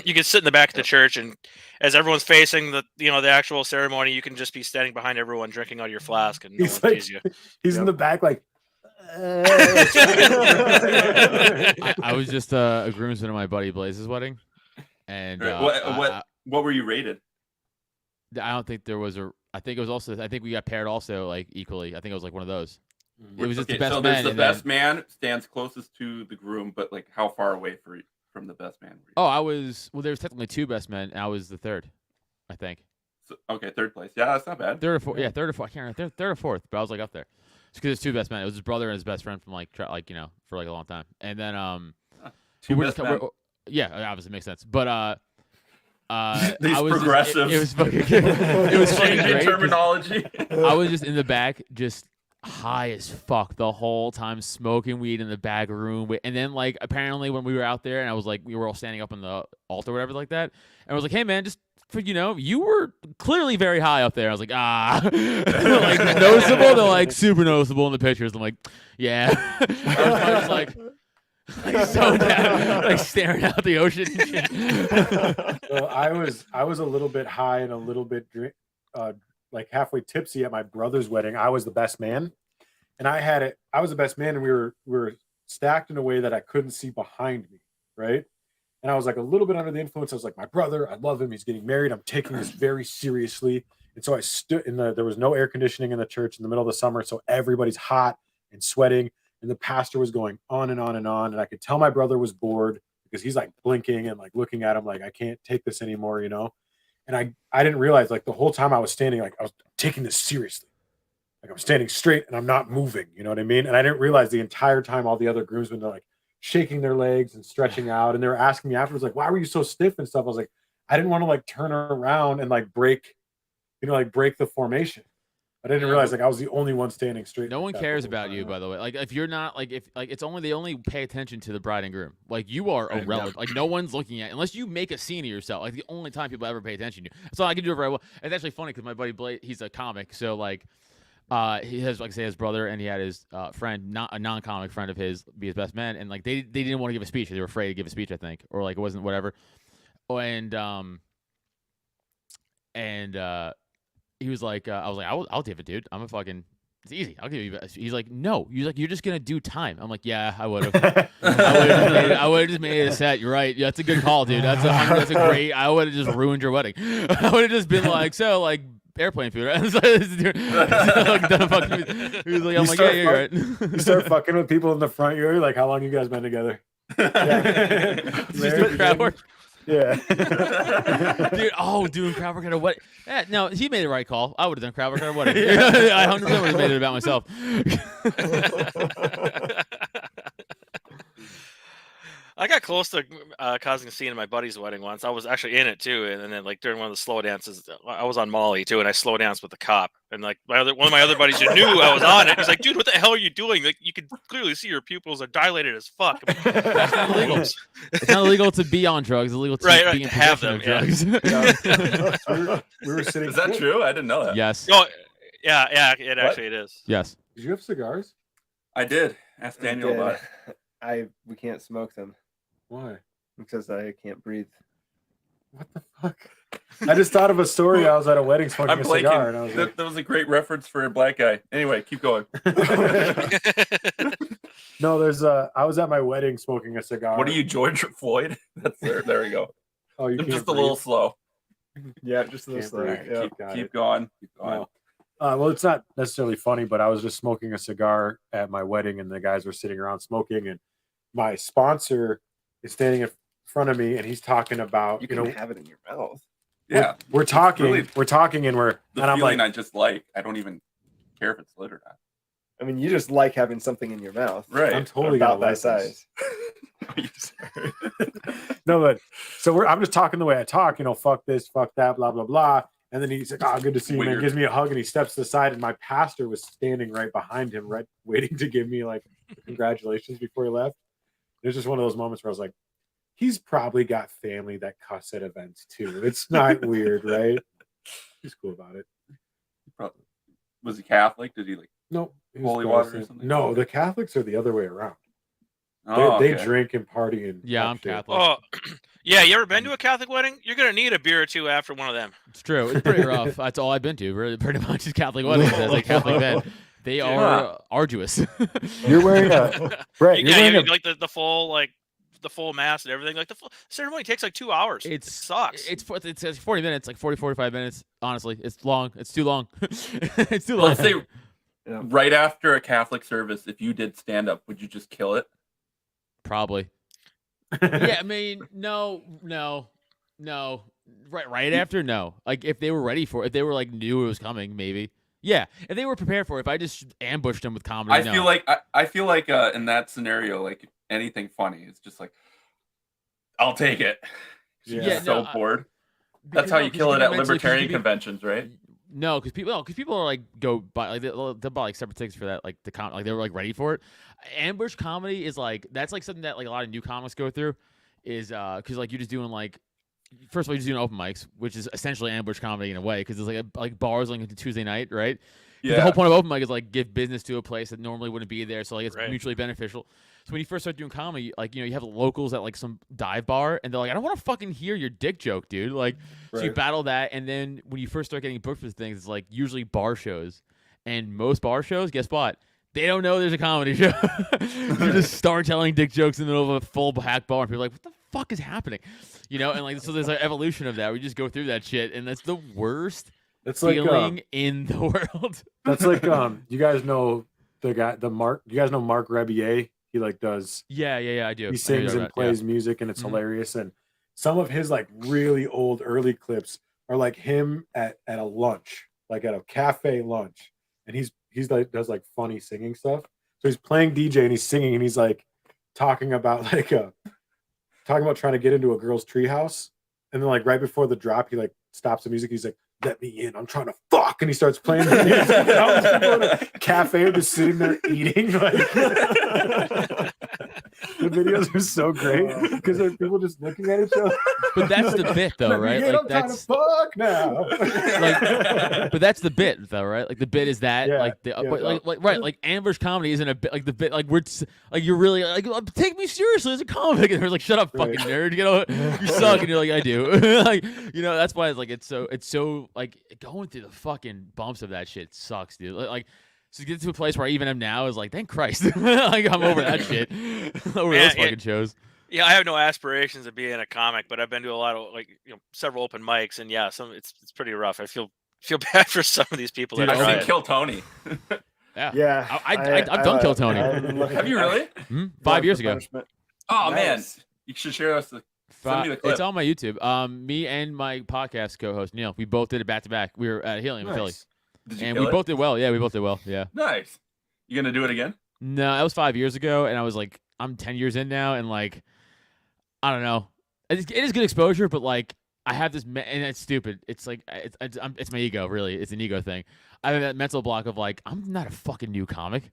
You can sit in the back of the church, and as everyone's facing the actual ceremony, you can just be standing behind everyone drinking out of your flask, and no one sees you. He's in the back like. I was just a groomsman at my buddy Blaze's wedding, and what were you rated? I don't think there was a. I think it was also. I think we got paired also like equally. I think it was like one of those. It was just the best so man. The best man stands closest to the groom, but like how far away from the best man were you? Oh, I was. Well, there was technically two best men. And I was the third, I think. So, okay, third place. Yeah, that's not bad. Third or fourth. Yeah, third or fourth. I can't remember. Third or fourth, but I was like up there. Just because it's two best men. It was his brother and his best friend from for like a long time. And then Two best men. Yeah, obviously makes sense. But These I was progressives. It was fucking. It was fucking changing great 'cause terminology. I was just in the back, just high as fuck the whole time, smoking weed in the back room. And then like apparently when we were out there, and I was like, we were all standing up on the altar or whatever like that, and I was like, hey man, just. You were clearly very high up there. I was like, like noticeable. They're like super noticeable in the pictures. I'm like, yeah. I was like so down, like staring out the ocean and shit. So I was a little bit high and a little bit like halfway tipsy at my brother's wedding. I was the best man, and I was the best man, and we were stacked in a way that I couldn't see behind me, right? And I was like a little bit under the influence. I was like, my brother, I love him. He's getting married. I'm taking this very seriously. And so I stood there was no air conditioning in the church in the middle of the summer. So everybody's hot and sweating. And the pastor was going on and on and on. And I could tell my brother was bored because he's like blinking and like looking at him like, I can't take this anymore, And I didn't realize like the whole time I was standing, like I was taking this seriously. Like I'm standing straight and I'm not moving. You know what I mean? And I didn't realize the entire time all the other groomsmen are like, shaking their legs and stretching out, and they were asking me afterwards like, why were you so stiff and stuff? I was like, I didn't want to like turn around and like break the formation. I didn't realize like I was the only one standing straight. No one cares about you, by the way. Like if you're not like if like they only pay attention to the bride and groom. Like you are irrelevant. Like no one's looking at unless you make a scene of yourself. Like the only time people ever pay attention to you. So I can do it very well. It's actually funny because my buddy Blake, he's a comic, so like he has, like I say, his brother, and he had his friend, not a non-comic friend of his, be his best man, and like they didn't want to give a speech. They were afraid to give a speech, I think, or like it wasn't whatever. And he was like, I was like, I'll give it, dude. I'm a fucking. It's easy. I'll give you. He's like, no. He's like, you're just gonna do time. I'm like, yeah, I would have. I would have just made it a set. You're right. Yeah, that's a good call, dude. That's a great. I would have just ruined your wedding. I would have just been like, so like. Airplane food, right? He was like, I'm like, yeah, you're right. You start fucking with people in the front. You're like, how long you guys been together? Yeah. Just do crowd work. Yeah. Dude, doing crowd work at a wedding. Yeah, no, he made the right call. I would have done crowd work at a wedding. I 100% would have made it about myself. I got close to causing a scene in my buddy's wedding once. I was actually in it too, and then like during one of the slow dances, I was on Molly too, and I slow danced with the cop. And like one of my other buddies who knew I was on it, he's like, "Dude, what the hell are you doing? Like, you can clearly see your pupils are dilated as fuck." I'm like, that's not illegal. It's not illegal to be on drugs. It's illegal to be in have possession them. of drugs. we were sitting. Is that true? I didn't know that. Yes. Oh, yeah. It is. Yes. Did you have cigars? I did. Ask Daniel about it. We can't smoke them Why? because I can't breathe. What the fuck? I just thought of a story. I was at a wedding smoking I'm a blanking. cigar, and I was like, That was a great reference for a black guy. Anyway, keep going. no, I was at my wedding smoking a cigar. What are you, George Floyd? That's there. There we go. Oh, you I'm can't just a little breathe? slow. Yeah, just Can't this. breathe. Like, yeah. Keep going. Keep going. No. Well, it's not necessarily funny, but I was just smoking a cigar at my wedding, and the guys were sitting around smoking, and my sponsor is standing in front of me, and he's talking about You can have it in your mouth. Yeah, we're talking, really and we're the and I'm feeling like, I just like. I don't even care if it's lit or not. I mean, you just like having something in your mouth. Right. I'm totally gonna About that let this. size. No, but so I'm just talking the way I talk, fuck this, fuck that, blah, blah, blah. And then he's like, oh, good to see you, man. Weird. Gives me a hug and he steps to the side. And my pastor was standing right behind him, right, waiting to give me like congratulations before he left. It was just one of those moments where I was like, he's probably got family that cuss at events too. It's not weird, right? He's cool about it. Was he Catholic? Did he like No, he was holy water or Protestant. something? No, the Catholics are the other way around. Oh, They okay. drink and party and Yeah, pop I'm shit. Catholic. Oh, yeah. You ever been to a Catholic wedding? You're gonna need a beer or two after one of them. It's true. It's pretty rough. That's all I've been to. Really, pretty much is Catholic weddings as a Catholic man. They are arduous. You're wearing a Brett. You're Yeah, wearing you a like the full mass and everything. Like the full ceremony takes like 2 hours. It sucks. It's 40 minutes, like 45 minutes. Honestly, it's long. It's too long. It's too long. Let's say Yeah. right after a Catholic service, if you did stand up, would you just kill it? Probably. Yeah, I mean, no. Right after, no. Like if they were ready for it, if they were like knew it was coming, maybe. Yeah, if they were prepared for it, if I just ambushed them with comedy, I feel like in that scenario, like anything funny is just like, I'll take it. Yeah. You're so bored. That's how you kill it at libertarian conventions, right? No, because people are like go buy like they'll buy like separate tickets for that, like like they were like ready for it. Ambush comedy is like that's like something that like a lot of new comics go through, is because like you're just doing like first of all you're just doing open mics, which is essentially ambush comedy in a way because it's like bars like into Tuesday night, right? Yeah. The whole point of open mic is like give business to a place that normally wouldn't be there, so like it's Right. mutually beneficial. So when you first start doing comedy, like you have the locals at like some dive bar, and they're like, I don't want to fucking hear your dick joke, dude. Like, so you Right. battle that, and then when you first start getting booked for things, it's like usually bar shows, and most bar shows, guess what? They don't know there's a comedy show. They're just start telling dick jokes in the middle of a full hack bar, and people are like, what the fuck is happening? And like so there's an evolution of that. We just go through that shit, and that's the worst It's like feeling in the world. that's like you guys know you guys know Mark Rebier. He like does Yeah, I do. he sings and plays music and it's Mhm. hilarious. And some of his like really old early clips are like him at a lunch, like at a cafe lunch, and he's like does like funny singing stuff. So he's playing DJ and he's singing and he's like talking about trying to get into a girl's treehouse, and then like right before the drop, he like stops the music. He's like, "Let me in, I'm trying to fuck," and he starts playing the music. And all these people in a cafe are just sitting there eating. Like the videos are so great because there are people just looking at each other. But that's the bit, though, Let me right? in, Like I'm trying to that's, fuck now. but that's the bit, though, right? Like the bit is that, Yeah, like the, yeah. but right, like ambush comedy isn't a bit, like the bit, like like you're really like take me seriously as a comic, and they're like, shut up, fucking nerd, you suck, and you're like, I do, like that's why it's like it's so like going through the fucking bumps of that shit sucks, dude. Like. So to get to a place where I even am now is like, thank Christ, like I'm over that shit, over those fucking shows. Yeah, I have no aspirations of being a comic, but I've been to a lot of several open mics, and yeah, it's pretty rough. I feel bad for some of these people Dude, that I've try seen it. Kill Tony. Yeah, Yeah, I've done Kill Tony. Have you really? 5 years ago. Oh man, Nice. you should share us send me the clip. It's on my YouTube. Me and my podcast co-host Neil, we both did it back to back. We were at Helium in Philly, Nice. Did you and kill we it? both did well. Yeah, we both did well. Yeah. Nice. You gonna do it again? No, that was 5 years ago, and I was like, I'm 10 years in now, and like, I don't know. It is good exposure, but like, I have this, and it's stupid. It's like, it's my ego, really. It's an ego thing. I have that mental block of like, I'm not a fucking new comic.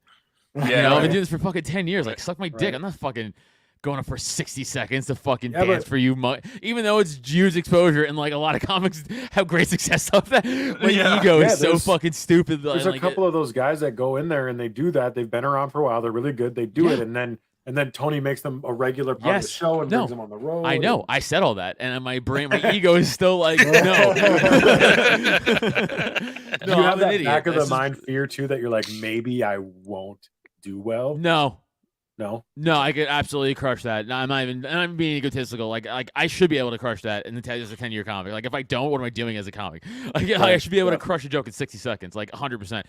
Yeah. I've been doing this for fucking 10 years. Like, suck my dick. Right. I'm not fucking going up for 60 seconds to fucking Yeah, dance but- for you. Even though it's huge exposure and like a lot of comics have great success off that, my Yeah. ego Yeah, is so there's- fucking stupid. There's like, a couple of those guys that go in there and they do that. They've been around for a while. They're really good. They do Yeah. it, and then Tony makes them a regular part of the Yes. show and No. brings them on the road. I know. and- I said all that, and my brain, my ego is still like, no. Do No, you I'm have an that idiot. back of the This is- mind fear too that you're like, maybe I won't do well? No, No. No, I could absolutely crush that. No, I'm not even being egotistical. Like I should be able to crush that as a 10-year comic. Like if I don't, what am I doing as a comic? Like I should be able to crush a joke in 60 seconds, like 100%.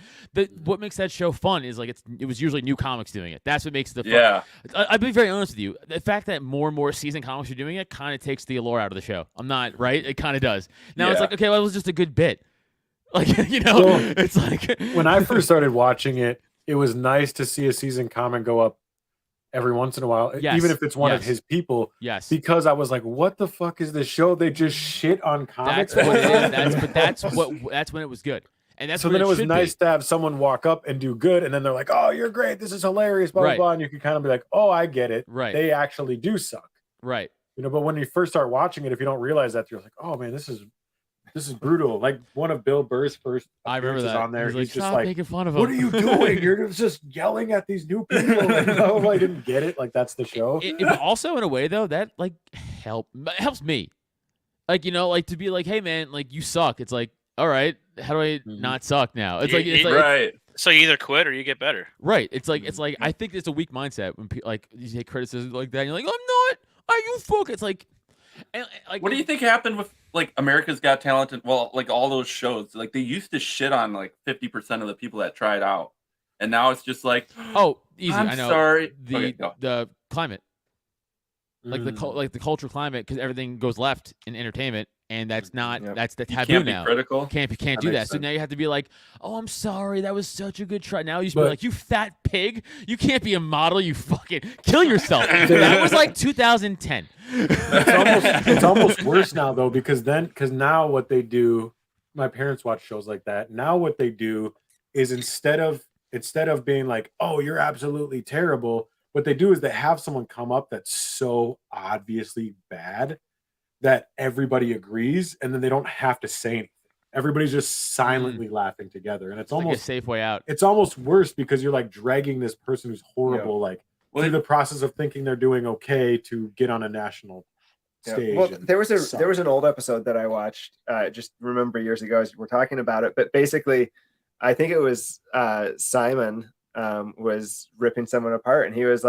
What makes that show fun is like it was usually new comics doing it. That's what makes the fun. Yeah. I'll be very honest with you. The fact that more and more seasoned comics are doing it kind of takes the allure out of the show. I'm not right. It kind of does. Now it's like, okay, well, it was just a good bit. Like it's like when I first started watching it, it was nice to see a seasoned comic go up every once in a while, even if it's one of his people. Yes. Because I was like, what the fuck is this show? They just shit on comics. That's what it is. That's when it was good. And that's so then it was nice to have someone walk up and do good, and then they're like, "Oh, you're great. This is hilarious." Blah blah blah. And you can kind of be like, "Oh, I get it. Right. They actually do suck." Right. But when you first start watching it, if you don't realize that, you're like, "Oh man, this is brutal." Like one of Bill Burr's first appearances on there, he's just like, making fun of him. "What are you doing? You're just yelling at these new people." I didn't get it. Like that's the show. But also in a way though, that like helps me. Like like to be like, "Hey man, like you suck." It's like, all right, how do I not suck now? It's like right. So you either quit or you get better. Right. It's like I think it's a weak mindset when like you take criticism like that. And you're like, I'm not. Are you fuck? It's like, what do you think happened with like America's Got Talent and like all those shows? Like they used to shit on like 50% of the people that tried out, and now it's just like, oh, easy. I'm I know. sorry. The climate, like the cultural climate, because everything goes left in entertainment. And that's not that's the taboo can't now. Be critical. Can't do that. So now you have to be like, oh, I'm sorry, that was such a good try. Now you should be like, you fat pig, you can't be a model. You fucking kill yourself. That was like 2010. It's almost worse now though, because now what they do, my parents watch shows like that. Now what they do is instead of being like, oh, you're absolutely terrible, what they do is they have someone come up that's so obviously bad that everybody agrees, and then they don't have to say anything. Everybody's just silently laughing together, and it's almost like a safe way out. It's almost worse because you're like dragging this person who's horrible, through the process of thinking they're doing okay to get on a national stage. Well, there was an old episode that I watched. Just remember years ago as we're talking about it, but basically, I think it was Simon was ripping someone apart, and he was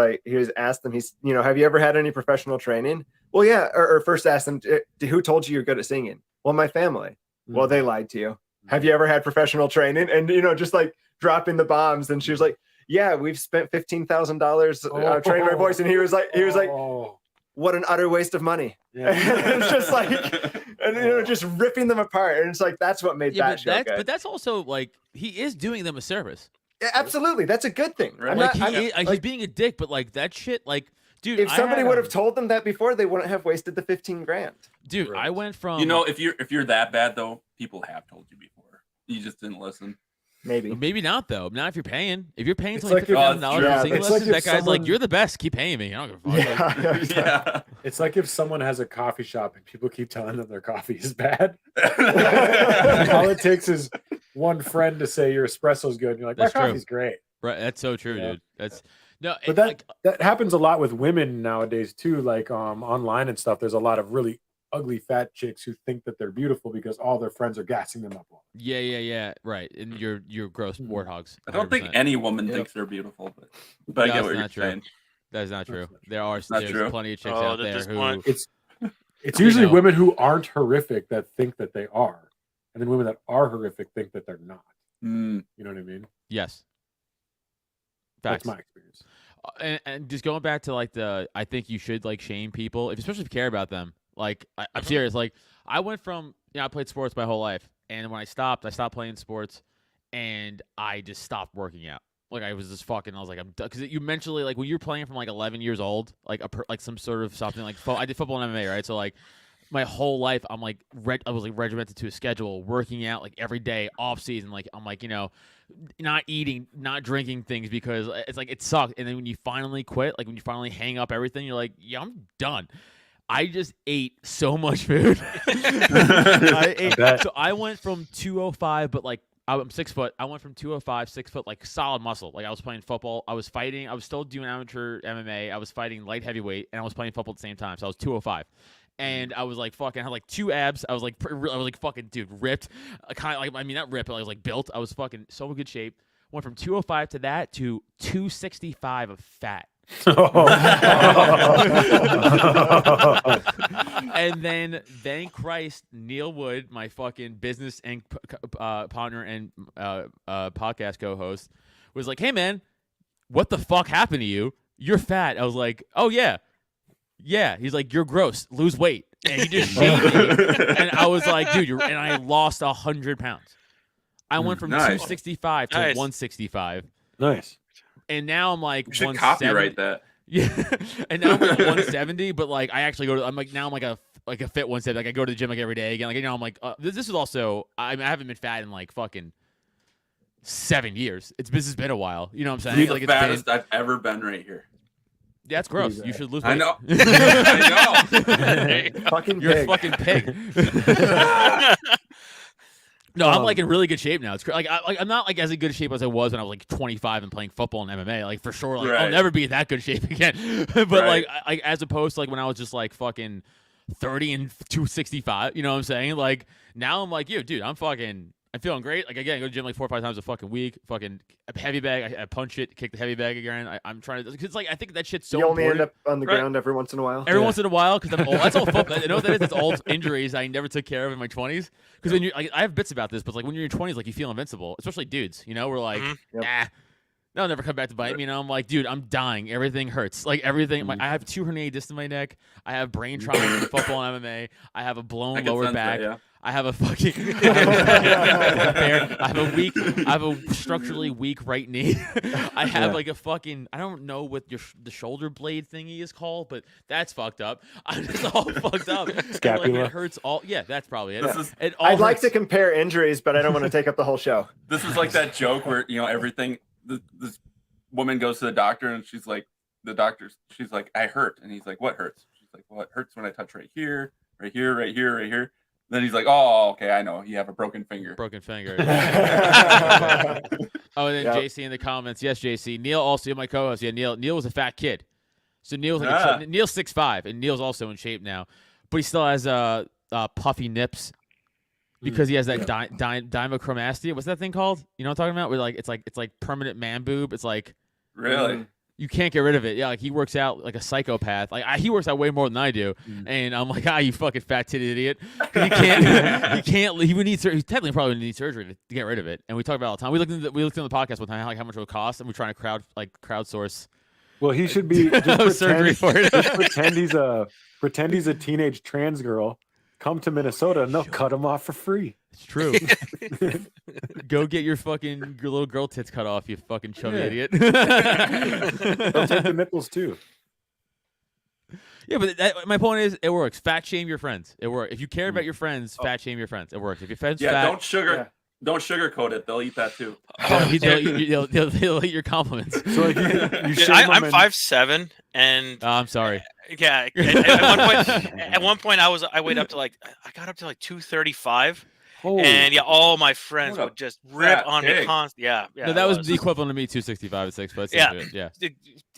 asked them, have you ever had any professional training? Well, yeah. Or first asked them, who told you you're good at singing? Well, my family. Well, they lied to you. Have you ever had professional training? And just like dropping the bombs. And she was like, yeah, we've spent $15,000 training my voice. And he was like, what an utter waste of money. Yeah. It's just like, and just ripping them apart. And it's like, that's what made that show good. But that's also like, he is doing them a service. Yeah, absolutely. That's a good thing. Right? He's being a dick, but like that shit, like, dude, if somebody would have told them that before, they wouldn't have wasted the $15,000. Dude, right. I went from if you're that bad though, people have told you before. You just didn't listen. Maybe not though. Not if you're paying. If you're paying somebody $50,000 for singing lessons, that guy's like, you're the best. Keep paying me. I don't give a fuck. Yeah. It's like if someone has a coffee shop and people keep telling them their coffee is bad. All it takes is one friend to say your espresso's good, and you're like, my coffee's great. Right. That's so true, dude. That's but that happens a lot with women nowadays too. Like online and stuff. There's a lot of really ugly fat chicks who think that they're beautiful because all their friends are gassing them up. Yeah. Right. And you're gross warthogs. 100%. I don't think any woman thinks they're beautiful, but I get what you're saying. That's not true. There's plenty of chicks out there who it's usually women who aren't horrific that think that they are, and then women that are horrific think that they're not. You know what I mean? Yes. Facts. That's my experience. And just going back to like I think you should like shame people, especially if you care about them. Like I'm serious. Like I went from I played sports my whole life, and when I stopped playing sports, and I just stopped working out. Like I was just fucking. I was like, I'm done. Because you mentally like when you're playing from like 11 years old, like like some sort of something like I did football and MMA, right? So like my whole life, I'm like I was like regimented to a schedule, working out like every day, off season. Like I'm like not eating, not drinking things because it's like it sucked. And then when you finally quit, like when you finally hang up everything, you're like, yeah, I'm done. I just ate so much food. So I went from 205, but like I'm 6 foot. I went from 205, 6 foot, like solid muscle. Like I was playing football. I was fighting. I was still doing amateur MMA. I was fighting light heavyweight, and I was playing football at the same time. So I was 205. And I was like fucking, I had like 2 abs. I was like fucking, dude, ripped. Kind of like, I mean, not ripped, but I was like built. I was fucking so in good shape. Went from 205 to that to 265 of fat. And then, thank Christ, Neil Wood, my fucking business and partner and podcast co-host, was like, "Hey man, what the fuck happened to you? You're fat." I was like, "Oh yeah." He's like, "You're gross. Lose weight." And he just shaved me. And I was like, "Dude, and I lost 100 pounds. I went from Nice. 265 to Nice. 165. Nice. And now I'm like You should 170. copyright that. Yeah. And now I'm like 170, but like I actually I'm like a fit 170. Like I go to the gym like every day again. Like, I'm like this is also I haven't been fat in like fucking 7 years. This has been a while. You know what I'm saying? You're Like the fattest I've ever been right here. Yeah, that's gross. You should lose weight. I know. I know. Fucking You're a pig. fucking pig. No, I'm like in really good shape now. It's like I'm not like as in good shape as I was when I was like 25 and playing football and MMA. Like for sure, like I'll Right. never be in that good shape again. But Right. like as opposed to like when I was just like fucking 30 and 265. You know what I'm saying? Like now I'm like, dude, I'm feeling great. Like again, I go to the gym like 4 or 5 times a fucking week. Fucking heavy bag. I punch it, kick the heavy bag again. I'm trying to. It's like I think that shit's so You only important. end up on the Right. ground every once in a while. Every once in a while, because I'm old. That's all football. You know what that is? It's old injuries I never took care of in my 20s. Because when you're, like, I have bits about this, but like when you're in your 20s, like you feel invincible, especially dudes. You know, we're like, Mhm. Yep. that'll never come back to bite me. You know, I'm like, dude, I'm dying. Everything hurts. Like everything. I have 2 herniated discs in my neck. I have brain trauma in football and MMA. I have a I blown can lower sense back. that, yeah. I have a fucking. I have a structurally weak right knee. I have like a fucking. I don't know what the shoulder blade thingy is called, but that's fucked up. I'm just all fucked up. And, like, Scapula. it hurts all. Yeah, that's probably it. This is It all I'd like to hurts. compare injuries, but I don't want to take up the whole show. this is like that joke where everything. This woman goes to the doctor and she's like, she's like, I hurt, and he's like, what hurts? She's like, well, it hurts when I touch right here, right here, right here, right here. Then he's like, oh, okay, I know. You have a broken finger. Broken finger. Oh, and then Yep. JC in the comments. Yes, JC. Neil also my co-host. Yeah, Neil was a fat kid. So Neil's like Ah. Neil's 6'5", and Neil's also in shape now, but he still has puffy nips because he has that dimechromastia. What's that thing called? You know what I'm talking about? Where like it's like permanent man boob. It's like Really? you can't get rid of it. Yeah, like he works out like a psychopath. Like he works out way more than I do, and I'm like, you fucking fat titty idiot. 'Cause he can't. He would need. He technically probably would need surgery to get rid of it. And we talk about it all the time. We looked in the podcast one time, like how much it would cost, and we're trying to crowdsource Well, he should be just surgery for it. just pretend he's a teenage trans girl. Come to Minnesota and they'll cut him off for free. It's true. Go get your little girl tits cut off, you fucking chubby Yeah. idiot. They'll take the nipples too. Yeah, but my point is, it works. Fat shame your friends. It works. If you care about your friends, fat shame your friends. It works. If your friends Yeah. fat, Don't sugarcoat it. They'll eat that too. they'll eat your compliments. So like you Dude, shame I'm them and- 5'7", and Oh, I'm sorry. yeah, at one point I weighed up to I got up to 235, Holy- and yeah, all my friends What a would just rip fat on me pig. constantly. Yeah, No, that was the equivalent of me 265 at 6 foot. Yeah. Yeah. It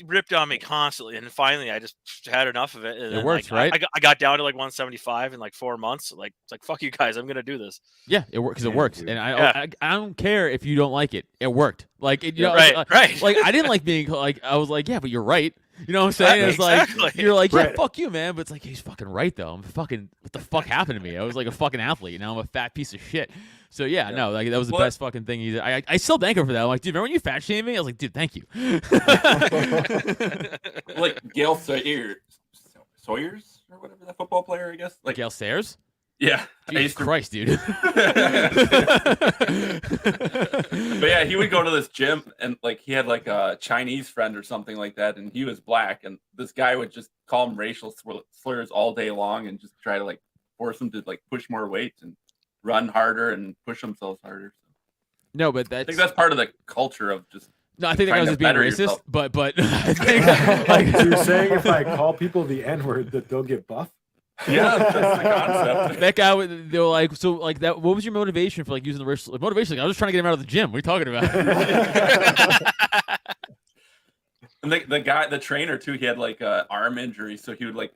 ripped on me constantly, and finally I just had enough of it. And then, works, like, right? I got down to 175 in 4 months. It's like, fuck you guys, I'm gonna do this. Yeah, it works because it Yeah, works, dude. and Yeah. I don't care if you don't like it. It worked. Like you know, right, like, right. I didn't like being like I was like, yeah, but you're right. You know what I'm saying? Right, It's like exactly. you're like, yeah, Right. fuck you, man. But it's like he's fucking right though. I'm fucking. What the fuck happened to me? I was like a fucking athlete. Now I'm a fat piece of shit. So yeah, no, like that was the What? best fucking thing. I still thank him for that. I'm like, dude, remember when you fat shamed me? I was like, dude, thank you. Like Gail Sawyers or whatever, that football player, I guess. Like, Gail Sayers. yeah. I Jesus used to- Christ, dude. But yeah, he would go to this gym and he had a Chinese friend or something like that, and he was black, and this guy would just call him racial slurs all day long and just try to force him to push more weight and run harder and push themselves harder. So No, but I think that's part of the culture of just no. I think that guy trying was to just being better racist. yourself. But I think So you're saying if I call people the N-word that they'll get buff? yeah, that's the concept. that guy, they were like, so like that. What was your motivation for using the racial motivation? Like, I was just trying to get him out of the gym. What are you talking about? And the trainer too, he had a arm injury, so he would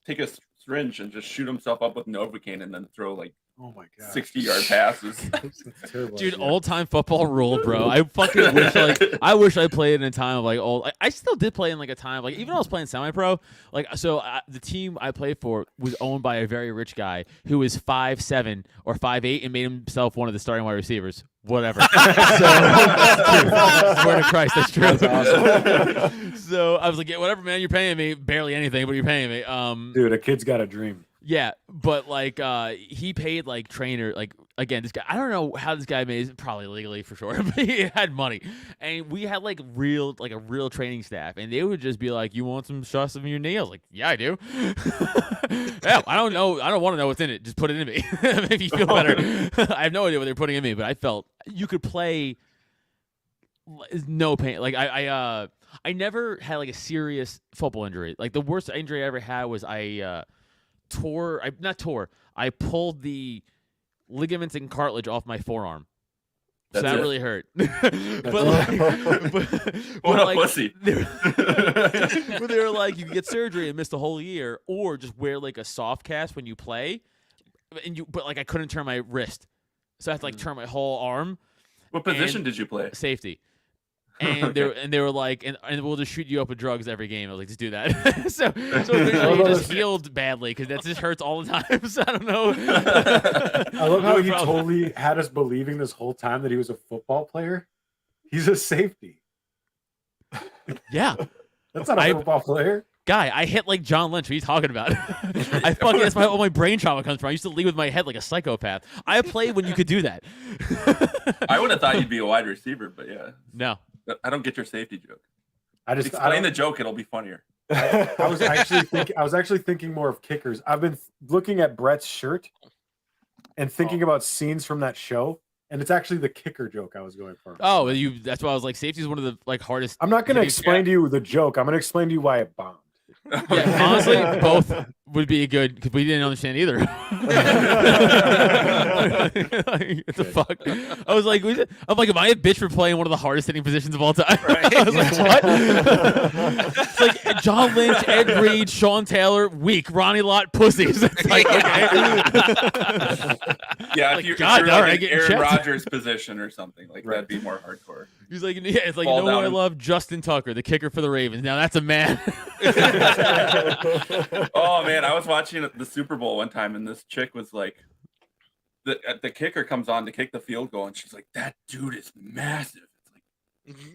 take a syringe and just shoot himself up with Novocaine and then throw Oh my god. 60-yard passes. That's terrible Dude, idea. old time football ruled, bro. I fucking wish I wish I played in a time of like old. I still did play in like a time like even when I was playing semi-pro. Like so, the team I played for was owned by a very rich guy who was 5'7" or 5'8" and made himself one of the starting wide receivers. Whatever. So that's true. Swear to Christ, that's true. That's awesome. So I was like, yeah, whatever, man. You're paying me barely anything, but you're paying me. Dude, a kid's got a dream. Yeah, but like he paid like trainer like again this guy I don't know how this guy made it, probably legally for sure, but he had money and we had like a real training staff and they would just be like, you want some shots of your knee? I was like, yeah, I do. Yeah, I don't want to know what's in it, just put it in me. Make you feel better. I have no idea what they're putting in me, but I felt you could play no pain. Like I never had like a serious football injury. Like the worst injury I ever had was I pulled the ligaments and cartilage off my forearm. So That's that it? really hurt. but like, What a like, pussy. They were like, you can get surgery and miss the whole year, or just wear like a soft cast when you play. But like I couldn't turn my wrist, so I had to like turn my whole arm. What position did you play? Safety. And they were like, and we'll just shoot you up with drugs every game. I was like, just do that. so you just healed badly because that just hurts all the time. So I don't know. I love how No he problem. totally had us believing this whole time that he was a football player. He's a safety. Yeah, That's not a football player. guy, I hit like John Lynch. What are you talking about? I fucking that's all my brain trauma comes from. I used to lead with my head like a psychopath. I played when you could do that. I would have thought you'd be a wide receiver, but yeah. No. I don't get your safety joke. I Explain the don't- joke; it'll be funnier. I was actually thinking more of kickers. I've been looking at Brett's shirt and thinking about scenes from that show, and it's actually the kicker joke I was going for. Oh, that's why I was like, safety is one of the like hardest. I'm not going to hitting- explain to you the joke. I'm going to explain to you why it bombed. Yeah, honestly, both would be good because we didn't understand either. Like, what the fuck? I was like, am I a bitch for playing one of the hardest hitting positions of all time? I was like, what? It's like John Lynch, Ed Reed, Sean Taylor, weak. Ronnie Lott, pussies. It's like, okay. Yeah, Like, if you're God, like all right, in getting Aaron checked. Rodgers' position or something, like that'd be more hardcore. He's like, yeah, it's like, Fall you know who I down. love? Justin Tucker, the kicker for the Ravens. Now that's a man. Oh man, I was watching the Super Bowl one time, and this chick was like, the kicker comes on to kick the field goal, and she's like, "That dude is massive." It's like,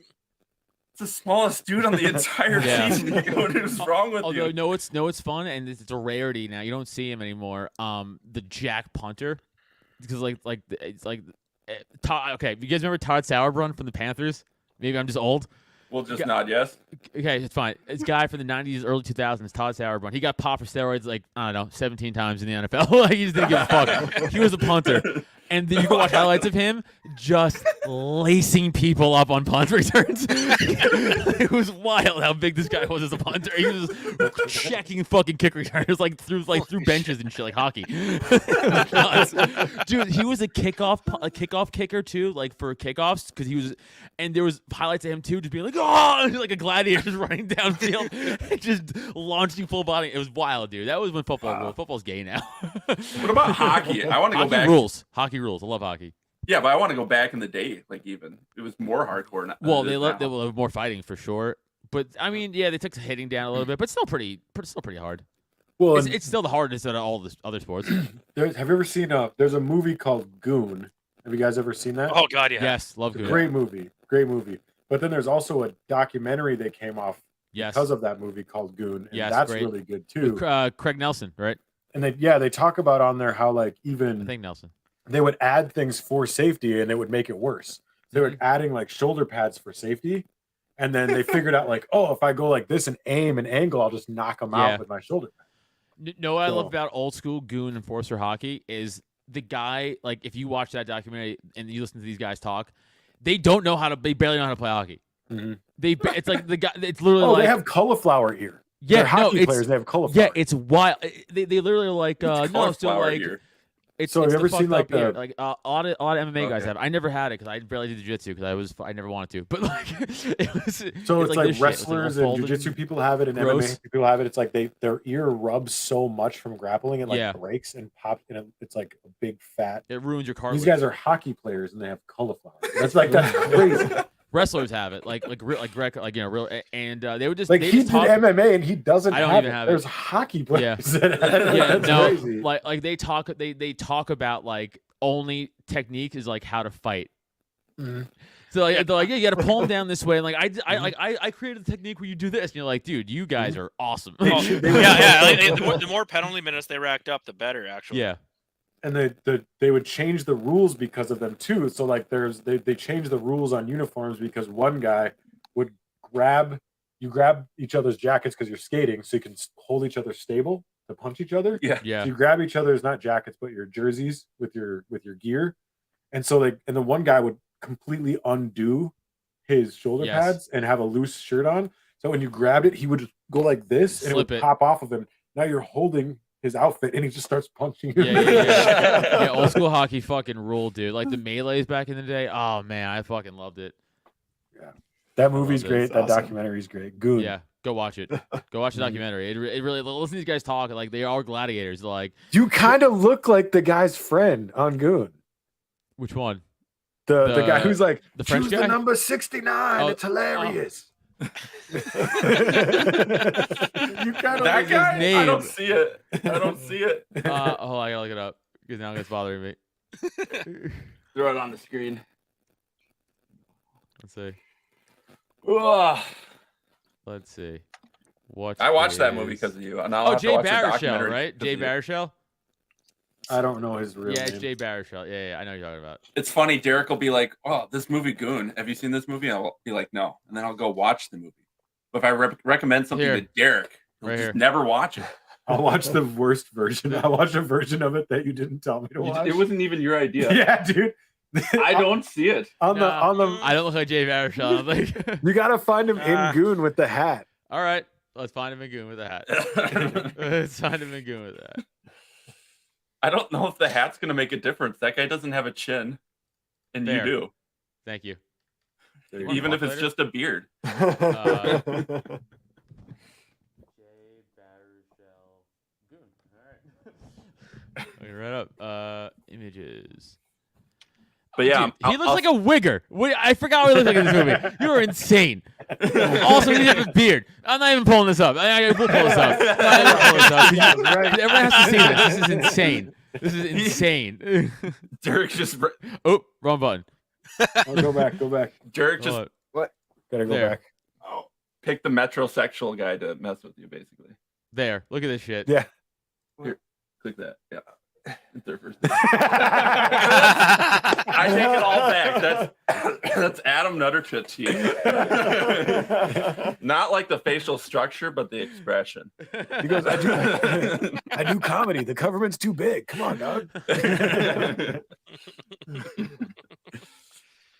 it's the smallest dude on the entire Yeah. team. What is wrong with Although you? it's fun and it's a rarity now. You don't see him anymore. The Jack punter, because it's like Todd. Okay, you guys remember Todd Sauerbrunn from the Panthers? Maybe I'm just old. We'll just nod yes. Okay, it's fine. This guy from the 90s, early 2000s, Todd Sauerbrunn. He got popped for steroids like, I don't know, 17 times in the NFL. Like, he just didn't give a fuck. He was a punter. And then you can watch highlights of him just lacing people up on punt returns. It was wild how big this guy was as a punter. He was just checking fucking kick returners like through benches and shit like hockey. Dude, he was a kickoff kicker too, like for kickoffs, because he was, and there was highlights of him too, just being like, oh, like a gladiator just running downfield, and just launching full body. It was wild, dude. That was when football's gay now. What about hockey? I want to go Hockey back. Hockey rules. I love hockey. Yeah, but I want to go back in the day. Like even it was more hardcore. Well, than it they is now. love more fighting for sure. But I mean, yeah, they took the hitting down a little bit, but still pretty hard. Well, It's still the hardest out of all the other sports. have you ever seen there's a movie called Goon? Have you guys ever seen that? Oh God, yeah. Yes, love It's a good. great movie. But then there's also a documentary that came off Yes, because of that movie called Goon, and Yes, that's great. really good too. Craig Nelson, right? And they talk about on there how like I even think Nelson. they would add things for safety and it would make it worse. They were adding like shoulder pads for safety, and then they figured out like, oh, if I go like this and aim and angle, I'll just knock them Yeah. out with my shoulder pad. No, what I love So- about old school Goon Enforcer hockey is the guy. Like, if you watch that documentary and you listen to these guys talk, they don't know how to. They barely know how to play hockey. Mhm. It's like the guy. It's literally Oh, like they have cauliflower ear. yeah, They're hockey no, players. They have cauliflower. yeah, it's wild. They literally like It's no, so cauliflower like ear. It's So have it's you the ever seen, fucked like, up ear. the- Like a lot of MMA guys Okay. have. I never had it because I barely did jiu-jitsu because I never wanted to. But like, it was. So it's like this shit. It's, wrestlers all and folded jujitsu people have it, and gross. MMA people have it. It's like their ear rubs so much from grappling, it like Yeah. breaks and pops, and it's like a big fat. It ruins your cartilage. These guys are hockey players, and they have cauliflower. That's crazy. Wrestlers have it, like Greg, like real, and they would just Like they he just did talk. MMA, and he doesn't I don't have even it. have it. There's hockey players. Yeah. Yeah, That's no, crazy. like they talk about like only technique is like how to fight. Mhm. So like, they're like, yeah, you got to pull them down this way. And like I created a technique where you do this, and you're like, dude, you guys are awesome. They Oh, should- yeah. Like, the more penalty minutes they racked up, the better. Actually. Yeah, And they would change the rules because of them too. So like they changed the rules on uniforms because one guy would grab each other's jackets because you're skating, so you can hold each other stable to punch each other. Yeah. yeah. So you grab each other's not jackets but your jerseys with your gear, and so like and then one guy would completely undo his shoulder Yes. pads and have a loose shirt on. So when you grabbed it, he would just go like this and it Slip would it. pop off of him. Now you're holding his outfit and he just starts punching you. Yeah, old school hockey fucking ruled, dude. Like the melees back in the day. Oh man, I fucking loved it. That movie's it. great. It's That awesome. documentary's great. Good. Yeah, go watch it. Go watch the documentary. It really listen to these guys talk. Like they are gladiators. Like You kind of look like the guy's friend on Goon. which one? The guy who's like, The French choose guy? the number 69. Oh, it's hilarious. you kind of That guy? name. I don't see it. I don't see it. Oh, I gotta look it up because now it's bothering me. Throw it on the screen. Let's see. Ugh. Let's see. What? I watched that movie is- because of you. And I'll Oh, have to Jay watch the Baruchel, documentary right? 'cause Jay of you. Baruchel. I don't know his real Yeah, name. it's Jay Baruchel. Yeah, I know what you're talking about. It's funny. Derek will be like, "Oh, this movie Goon. Have you seen this movie?" I'll be like, "No," and then I'll go watch the movie. But if I recommend something Here. to Derek, he'll Right just here. never watch it. I'll watch the worst version. I'll watch a version of it that you didn't tell me to watch. It wasn't even your idea. Yeah, dude. I don't see it. on the No. on the I don't look like Jay Baruchel. I don't think. you gotta find him Ah. in Goon with the hat. All right, let's find him in Goon with a hat. Let's find him in Goon with a hat. I don't know if the hat's gonna make a difference. That guy doesn't have a chin, and Fair. you do. Thank you. There you Wanna Even if talk it's later? just a beard. Jay Baruchel Goon. All right. Okay, right up. Images. But yeah, Dude, he looks like a wigger. I forgot what he looked like in this movie. You are insane. Also, he has a beard. I'm not even pulling this up. We'll pull this up. I'm not even pulling this up. Yeah, right. Everyone has to see this. This is insane. This is insane. Derek just Oh, wrong button. Oh, go back. Derek just Hold Gotta go There. back. picked the metrosexual guy to mess with you, basically. There. Look at this shit. Yeah. Click that. Yeah. It's their first. I take it all back. That's Adam Nutterchit to you. Not like the facial structure, but the expression. He goes, I do comedy. The government's too big. Come on, dog.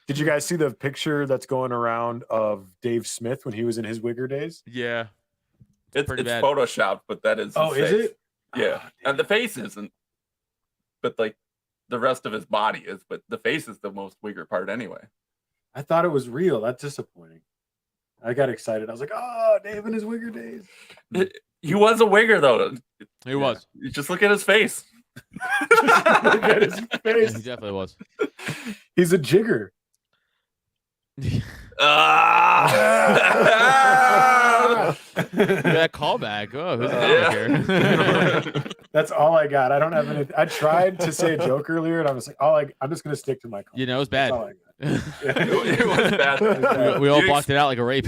Did you guys see the picture that's going around of Dave Smith when he was in his Wigger days? Yeah. It's pretty bad. photoshopped, but that is. Oh, his is face. it? Yeah, Oh, and the face isn't. But like, the rest of his body is. But the face is the most Wigger part, anyway. I thought it was real. That's disappointing. I got excited. I was like, oh, Dave in his Wigger days. He was a Wigger, though. He was. You just look at his face. Look at his He face. definitely was. He's a jigger. Ah! That callback. Oh, who's the Yeah. comic here? That's all I got. I don't have any. I tried to say a joke earlier, and I was like, I'm just gonna stick to my. You know, it's That's bad. all I got. It was bad. We all You blocked it out like a rape.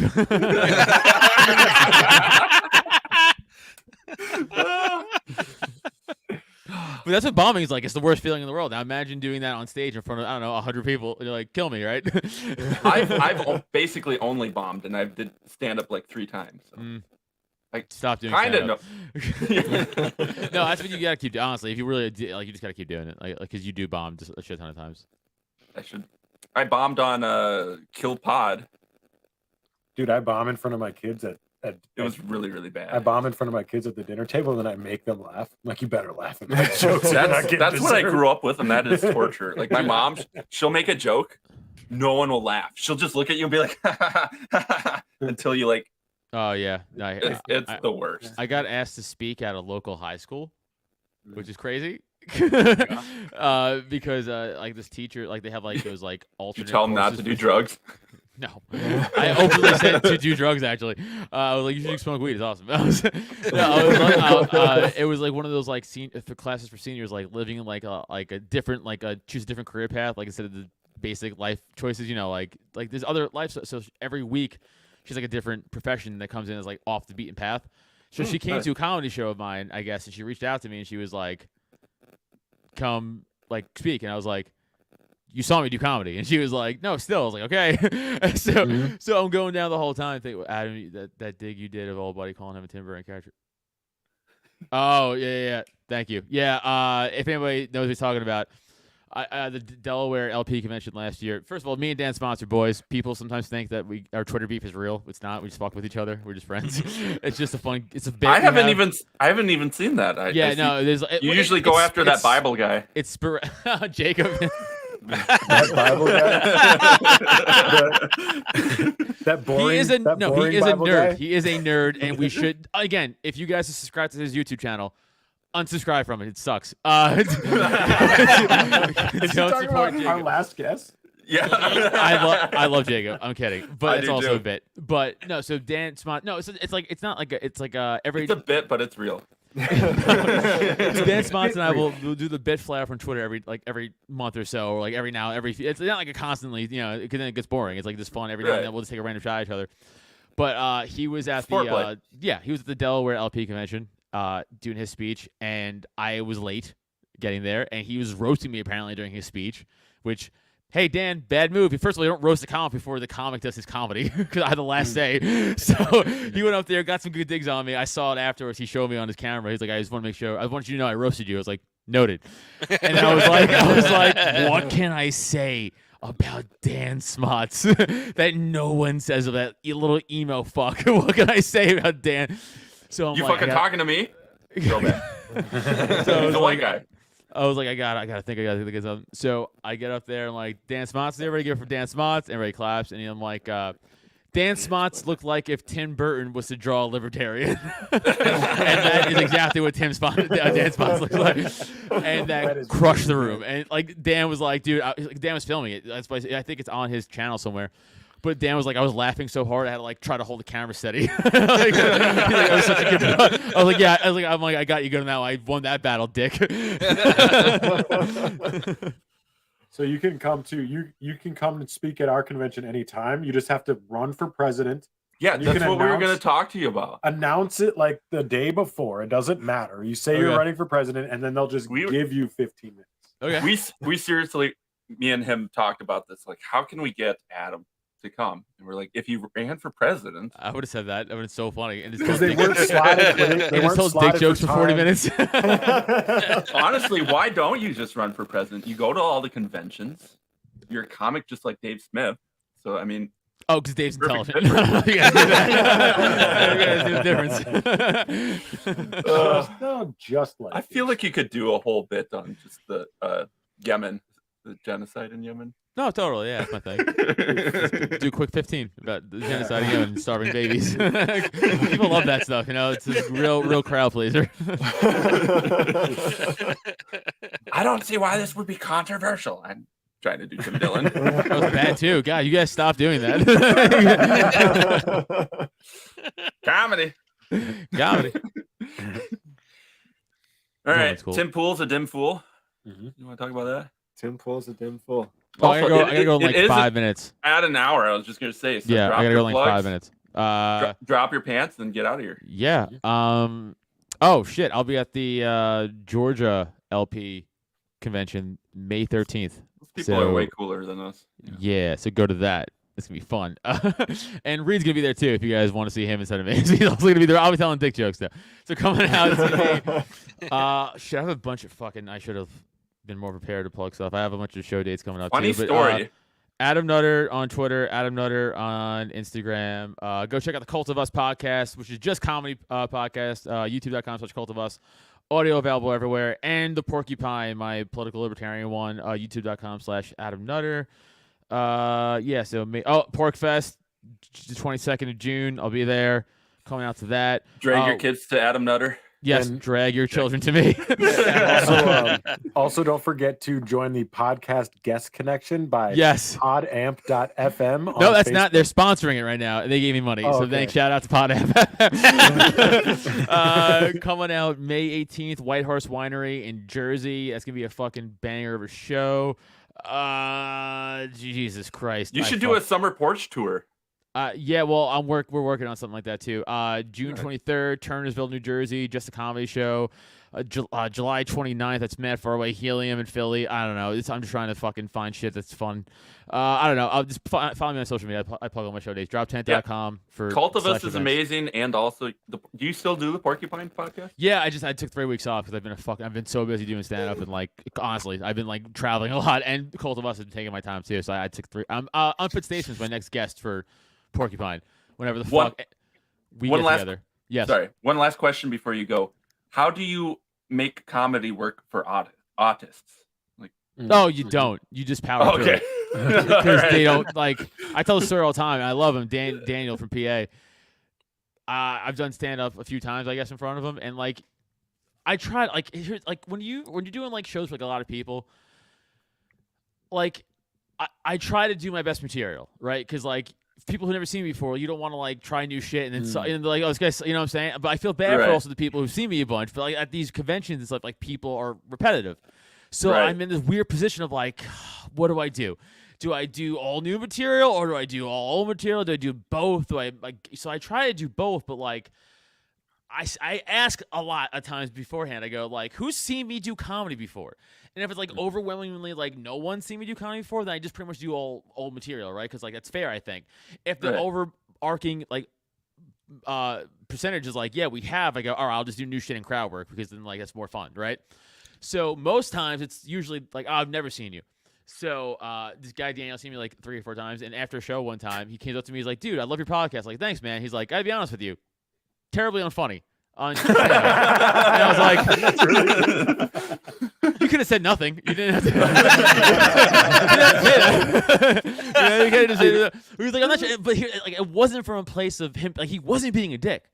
But that's what bombing is like. It's the worst feeling in the world. Now imagine doing that on stage in front of, I don't know, 100 people. And you're like, kill me, right? I've basically only bombed, and I've did stand up like 3 times. So. Mm. I Stop doing kind of stand-up. know. No, that's what you gotta keep doing. Honestly, if you really like, you just gotta keep doing it, like because you do bomb just a shit ton of times. I should. I bombed on Kill Pod. Dude, I bomb in front of my kids at It was really, really bad. I bomb in front of my kids at the dinner table, and then I make them laugh. I'm like, you better laugh at my jokes. That's what I grew up with, and that is torture. Like my mom, she'll make a joke, no one will laugh. She'll just look at you and be like, until you like. Oh yeah, It's the worst. I got asked to speak at a local high school, which is crazy. Because like this teacher, like they have like those like alternate. You tell them not to do drugs. No, I openly said to do drugs. Actually, I was like, "You should smoke weed. It's awesome." It was like one of those like for classes for seniors, like living in like a different choose a different career path, like instead of the basic life choices. You know, like there's other life. So every week, she's like a different profession that comes in as like off the beaten path. So she came to a comedy show of mine, I guess, and she reached out to me and she was like, "Come like speak," and I was like, "You saw me do comedy," and she was like, "No, still." I was like, "Okay." So I'm going down the whole time. Think Adam, that dig you did of old buddy calling him a timber and catcher. Oh yeah. Thank you. Yeah. If anybody knows what he's talking about, the Delaware LP convention last year. First of all, me and Dan sponsor boys. People sometimes think that our Twitter beef is real. It's not. We just fuck with each other. We're just friends. It's just a fun. It's a bit. I haven't even seen that. There's. You usually go after that Bible guy. It's Jacob. That Bible guy. that boring. He is a Bible nerd. guy? He is a nerd, and we should again. If you guys subscribe to his YouTube channel, unsubscribe from it. It sucks. Is he Don't talking support about Jacob. our last guest? Yeah. I love Jacob. I'm kidding, but I it's do also too. a bit. But no, so Dan Smart. No, it's not like every. It's a bit, but it's real. So Dan Smons and I will do the bit flare from Twitter every month or so, or like every now it's not like a constantly, because then it gets boring. It's like this fun every now and then we'll just take a random shot at each other. But he was at he was at the Delaware LP convention doing his speech, and I was late getting there, and he was roasting me apparently during his speech, which. Hey, Dan, bad move. First of all, you don't roast the comic before the comic does his comedy because I had the last say. So he went up there, got some good digs on me. I saw it afterwards. He showed me on his camera. He's like, I just want to make sure. I want you to know I roasted you. I was like, noted. And then I was like, what can I say about Dan Smots that no one says about that little emo fuck? What can I say about Dan? So You fucking talking to me? Go back. So He's a white guy. I was like, I gotta think of something. So I get up there and like, Dan Smots, everybody give it for Dan Smots, everybody claps, and I'm like, Dan Smots looked like if Tim Burton was to draw a libertarian. And that is exactly what Dan Smots looks like. And that crushed the room. And like Dan was like, dude, Dan was filming it. That's why I think it's on his channel somewhere. But Dan was like, I was laughing so hard I had to like try to hold the camera steady. I was such a good. I was like, yeah. I'm like, I got you good now. I won that battle, dick. So you can come you can come and speak at our convention anytime. You just have to run for president. Yeah, You that's can what we were going to announce- talk to you about. Announce it like the day before. It doesn't matter. You say you're Okay. running for president, and then they'll just give you 15 minutes. Okay. We seriously, me and him talked about this. Like, how can we get Adam to come? And we're like, if you ran for president, I would have said that. That would have been so funny. And Because they weren't slotted. They just told dick jokes for 40 minutes. honestly, why don't you just run for president? You go to all the conventions. You're a comic just like Dave Smith. So I mean, Oh, because Dave's Perfect. intelligent. You guys do that. You guys do the difference. No, just like I feel like you could do a whole bit on just the Yemen, the genocide in Yemen. No, totally. Yeah, that's my thing. Do a quick 15 about the genocide of Yemen and starving babies. People love that stuff, It's a real crowd pleaser. I don't see why this would be controversial. I'm trying to do Tim Dillon. That was bad too. God, you guys stop doing that. Comedy. Comedy. All right, that's cool. Tim Pool's a dim fool. Mhm. You want to talk about that? Tim Pool's a dim fool. Oh, I gotta go in it like is 5 minutes. At an hour, I was just gonna say. So Yeah, drop I gotta your go in like plugs, 5 minutes. Drop your pants, then get out of here. Yeah. Oh shit! I'll be at the Georgia LP convention May 13th. Those people So- are way cooler than us. Yeah, so go to that. It's gonna be fun. And Reed's gonna be there too if you guys want to see him instead of me. He's also gonna be there. I'll be telling dick jokes though. So coming out. Shit, I have a bunch of fucking. I should have been more prepared to plug stuff. I have a bunch of show dates coming up. Funny too, but, story. Adam Nutter on Twitter, Adam Nutter on Instagram. Go check out the Cult of Us podcast, which is just comedy podcast. YouTube.com/Cult of Us. Audio available everywhere. And the Porcupine, my political libertarian one. YouTube.com/Adam Nutter. So Porkfest, the 22nd of June. I'll be there. Coming out to that. Drag your kids to Adam Nutter. Yes, And- drag your children to me. Also, don't forget to join the podcast guest connection by Yes. podamp.fm. No, that's not. They're sponsoring it right now. They gave me money. Oh, so okay. thanks. Shout out to Podamp. Coming out May 18th, White Horse Winery in Jersey. That's going to be a fucking banger of a show. Jesus Christ. You should do a summer porch tour. Yeah, well, we're working on something like that too. June 23rd, Turnersville, New Jersey, just a comedy show. July 29th, that's Mad Faraway Helium in Philly. I don't know. I'm just trying to fucking find shit that's fun. I don't know. I'll just follow me on social media. I plug all my show dates. Droptent.com for Cult of Us select is events. amazing, and also, do you still do the Porcupine podcast? Yeah, I took 3 weeks off because I've been so busy doing stand up and like honestly I've been like traveling a lot, and Cult of Us has been taking my time too. So I took 3. Unfit Station's my next guest for Porcupine. Whenever the fuck we one get last- together. Yes. Sorry, one last question before you go. How do you make comedy work for autists? No, you don't. You just power through Okay. it. Because they don't like. I tell the story all the time. And I love him, Daniel from PA. I've done stand up a few times, I guess, in front of him, and like, I tried like when you're doing like shows with like, a lot of people, like, I try to do my best material, right? Because like people who never seen me before, you don't want to like try new shit and then and they're like, oh, this guy's, you know what I'm saying? But I feel bad Right. for also the people who've seen me a bunch. But like at these conventions and stuff, like people are repetitive. So Right. I'm in this weird position of like, what do I do? Do I do all new material or do I do all old material? Do I do both? Do I like? So I try to do both, but like, I ask a lot of times beforehand. I go like, who's seen me do comedy before? And if it's like overwhelmingly like no one's seen me do comedy before, then I just pretty much do all old material, right? Because like that's fair, I think. If the Right. overarching like percentage is like, yeah, we have, I go, all right, I'll just do new shit in crowd work because then like that's more fun, right? So most times it's usually like, oh, I've never seen you. So this guy Daniel seen me like 3 or 4 times, and after a show one time, he came up to me. He's like, "Dude, I love your podcast." Like, thanks, man. He's like, "I'd be honest with you, terribly unfunny." And I was like, "You could have said nothing. You didn't have to." You could have say that. He was like, "I'm not sure," but here, like, it wasn't from a place of him. Like, he wasn't being a dick.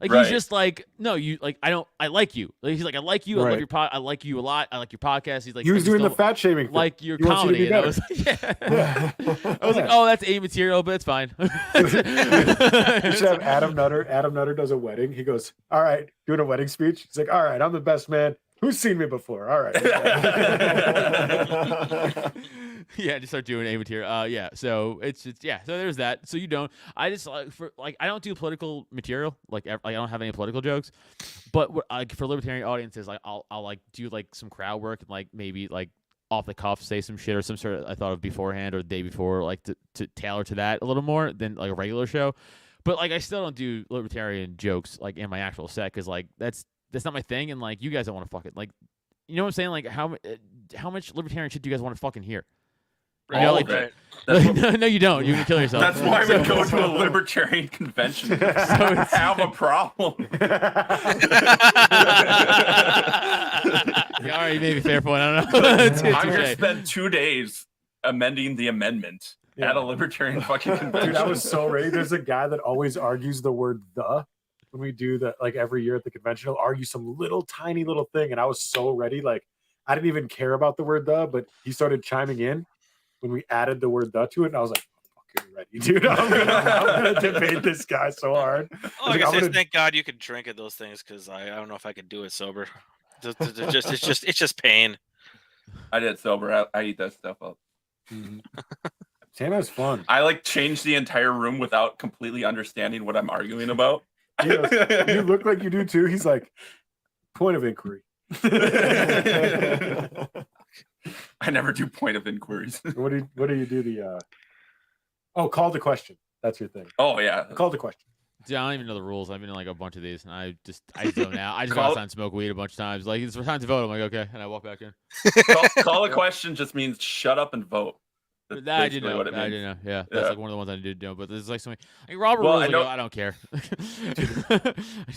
Like Right. he's just like, no, you like, I like you. Like, he's like, I like you. I love Right. your I like you a lot. I like your podcast. He's like, He was I just doing the don't fat shaming thing. like your He wants you to comedy. be And I better. was like, yeah. I was like, oh, that's A material, but it's fine. You should have Adam Nutter. Adam Nutter does a wedding. He goes, "All right," doing a wedding speech. He's like, "All right, I'm the best man. Who's seen me before? All right." Yeah, just start doing A material. Yeah, so it's just so there's that. So you don't. I just I don't do political material. Like I don't have any political jokes. But for libertarian audiences, like I'll like do like some crowd work and like maybe like off the cuff say some shit or some sort of I thought of beforehand or the day before, like to tailor to that a little more than like a regular show. But like I still don't do libertarian jokes like in my actual set because like that's not my thing, and like you guys don't want to fucking like, you know what I'm saying? Like how much libertarian shit do you guys want to fucking hear? You know, All like, of it. That's, no, you don't. You're gonna kill yourself. that's why we go to a libertarian convention. So have a problem. Yeah, all right, maybe fair point. I don't know. I'm gonna Touche. spend 2 days amending the amendment at a libertarian fucking convention. Dude, I was so ready. There's a guy that always argues the word "the" when we do that. Like every year at the convention, he'll argue some tiny little thing, and I was so ready. Like I didn't even care about the word "the," but he started chiming in when we added the word "the" to it, and I was like, I'm fucking ready, dude. I'm gonna debate this guy so hard. Oh, like I I'm say, gonna- thank God you can drink at those things because I don't know if I could do it sober. It's just pain. I did sober. I eat that stuff up. Santa's fun. I like change the entire room without completely understanding what I'm arguing about. He goes, "You look like you do too." He's like, "Point of inquiry." I never do point of inquiries. What do you do? The call the question. That's your thing. Oh yeah. Call the question. Dude, I don't even know the rules. I've been in like a bunch of these, and I zone out. I just go Call- outside and smoke weed a bunch of times. Like it's time to vote. I'm like, okay, and I walk back in. Call a question just means shut up and vote. That's That I did basically know. what it I means. did know. Yeah, that's Yeah. like one of the ones I did know. But there's like something. Like Robert Well, Rules, I know- I don't care.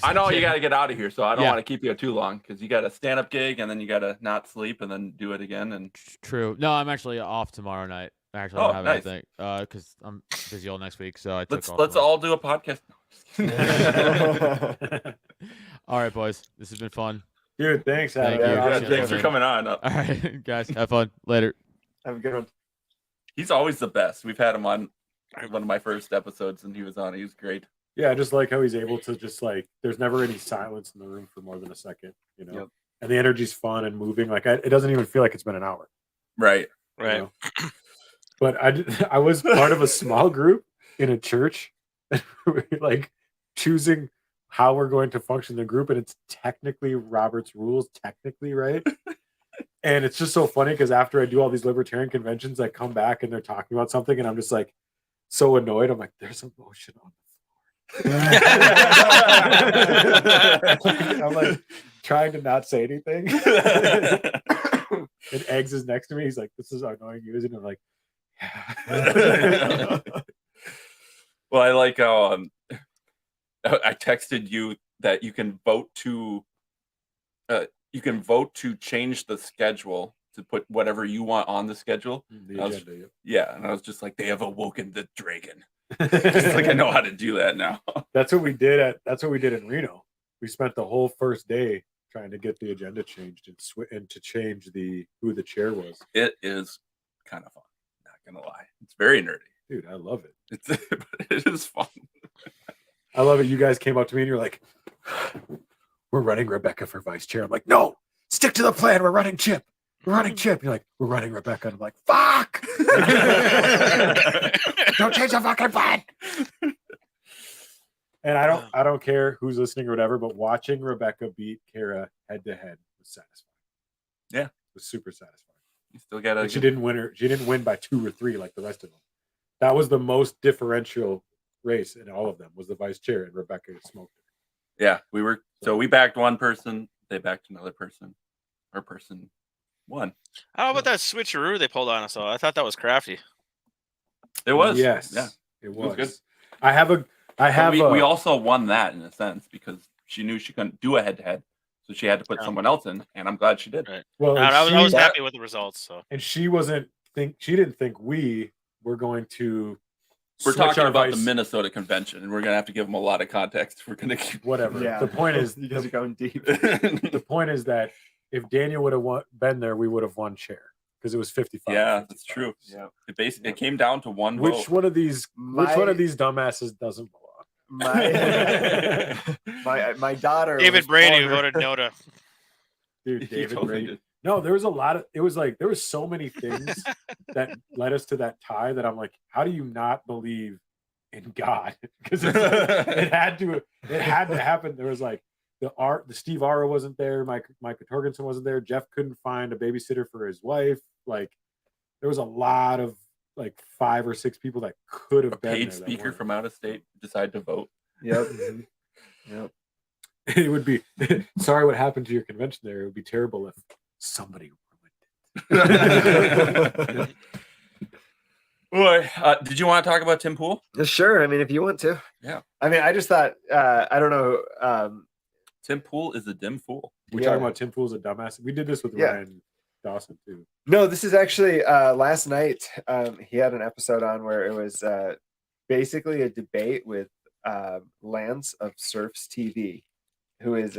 I know you got to get out of here, so I don't Yeah. want to keep you too long because you got a stand-up gig and then you got to not sleep and then do it again. And True. No, I'm actually off tomorrow night. Actually, I Oh, don't have nice. anything because I'm busy all next week. So I took off. let's tomorrow. all do a podcast. No, just kidding. All right, boys. This has been fun. Dude, thanks, Thank Adam. you. Yeah, Awesome. thanks for coming on. All right, guys. Have fun. Later. Have a good one. He's always the best. We've had him on one of my first episodes, and he was on. He was great. Yeah, I just like how he's able to just like, there's never any silence in the room for more than a second, you know? Yep. And the energy's fun and moving. Like, it doesn't even feel like it's been an hour. Right. you Right. know? But I was part of a small group in a church, and we're like choosing how we're going to function in the group, and it's technically Robert's rules, technically, right? And it's just so funny because after I do all these libertarian conventions, I come back and they're talking about something, and I'm just like so annoyed. I'm like, there's emotion on the floor. I'm like trying to not say anything. And Eggs is next to me. He's like, this is how annoying you is. And I'm like, yeah. Well, I like how I texted you that you can vote to change the schedule to put whatever you want on the schedule. The I was- agenda, yeah. Yeah, and I was just like, they have awoken the dragon. Just like I know how to do that now. That's what we did in Reno. We spent the whole first day trying to get the agenda changed and to change who the chair was. It is kind of fun. Not gonna lie, it's very nerdy. Dude, I love it. But it is fun. I love it. You guys came up to me and you're like, we're running Rebecca for vice chair. I'm like, no, stick to the plan. We're running Chip. We're running Chip. You're like, we're running Rebecca. And I'm like, fuck. Don't change the fucking plan. And I don't care who's listening or whatever, but watching Rebecca beat Kara head to head was satisfying. Yeah. It was super satisfying. You still gotta. And she didn't win by 2 or 3 like the rest of them. That was the most differential race in all of them, was the vice chair, and Rebecca smoked it. Yeah, we backed one person. They backed another person. Our person won. How about that switcheroo they pulled on us all? I thought that was crafty. It was. Yes. Yeah. It was was. good. We We also won that in a sense because she knew she couldn't do a head to head, so she had to put Yeah. someone else in, and I'm glad she did. Right. well, I and was she- happy with the results. So and she didn't think we were going to We're switch talking our about the vice- Minnesota convention, and we're gonna have to give them a lot of context. We're gonna keep. whatever. Yeah. The point is You guys are going deep. the point is that if Daniel would have been there, we would have won chair because it was 55. Yeah, that's 55. true. Yeah. It basically it came down to one Which vote. one of these dumbasses doesn't belong? My daughter David was Brady born- voted no to. Dude, He David totally Brady. did. No, there was a lot of there was so many things that led us to that tie that I'm like, how do you not believe in God? Because it had to happen. There was like the Steve Ara wasn't there, Mike Torgensen wasn't there, Jeff couldn't find a babysitter for his wife. Like there was a lot of like 5 or 6 people that could have A been paid there that speaker weren't. from out of state decided to vote. Yep. Mhm. Yep. It would be sorry what happened to your convention there. It would be terrible if somebody ruined it. Boy, did you want to talk about Tim Pool? Sure. I mean, if you want to. Yeah. I mean, I just thought I don't know. Tim Pool is a dim fool. We're Yeah. talking about Tim Pool's a dumbass. We did this with Yeah. Ryan Dawson too. No, this is actually last night. He had an episode on where it was basically a debate with Lance of Surfs TV, who is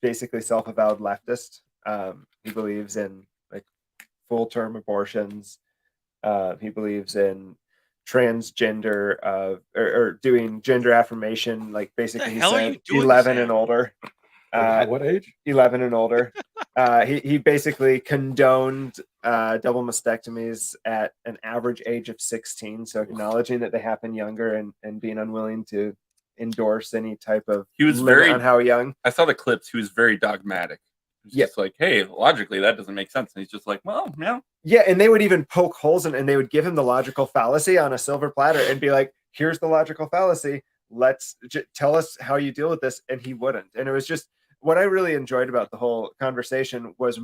basically self-avowed leftist. He believes in like full-term abortions. He believes in transgender or doing gender affirmation. Like basically, he hell are said you doing, 11 Sam? and older. At what age? 11 and older. He basically condoned double mastectomies at an average age of 16. So acknowledging that they happen younger and being unwilling to endorse any type of He was limit very- on how young. I saw the clips. He was very dogmatic. He was Yeah. just like, hey, logically that doesn't make sense. And he's just like, well, yeah. Yeah, and they would even poke holes in, and they would give him the logical fallacy on a silver platter and be like, "Here's the logical fallacy. Tell us how you deal with this," and he wouldn't. And it was just what I really enjoyed about the whole conversation was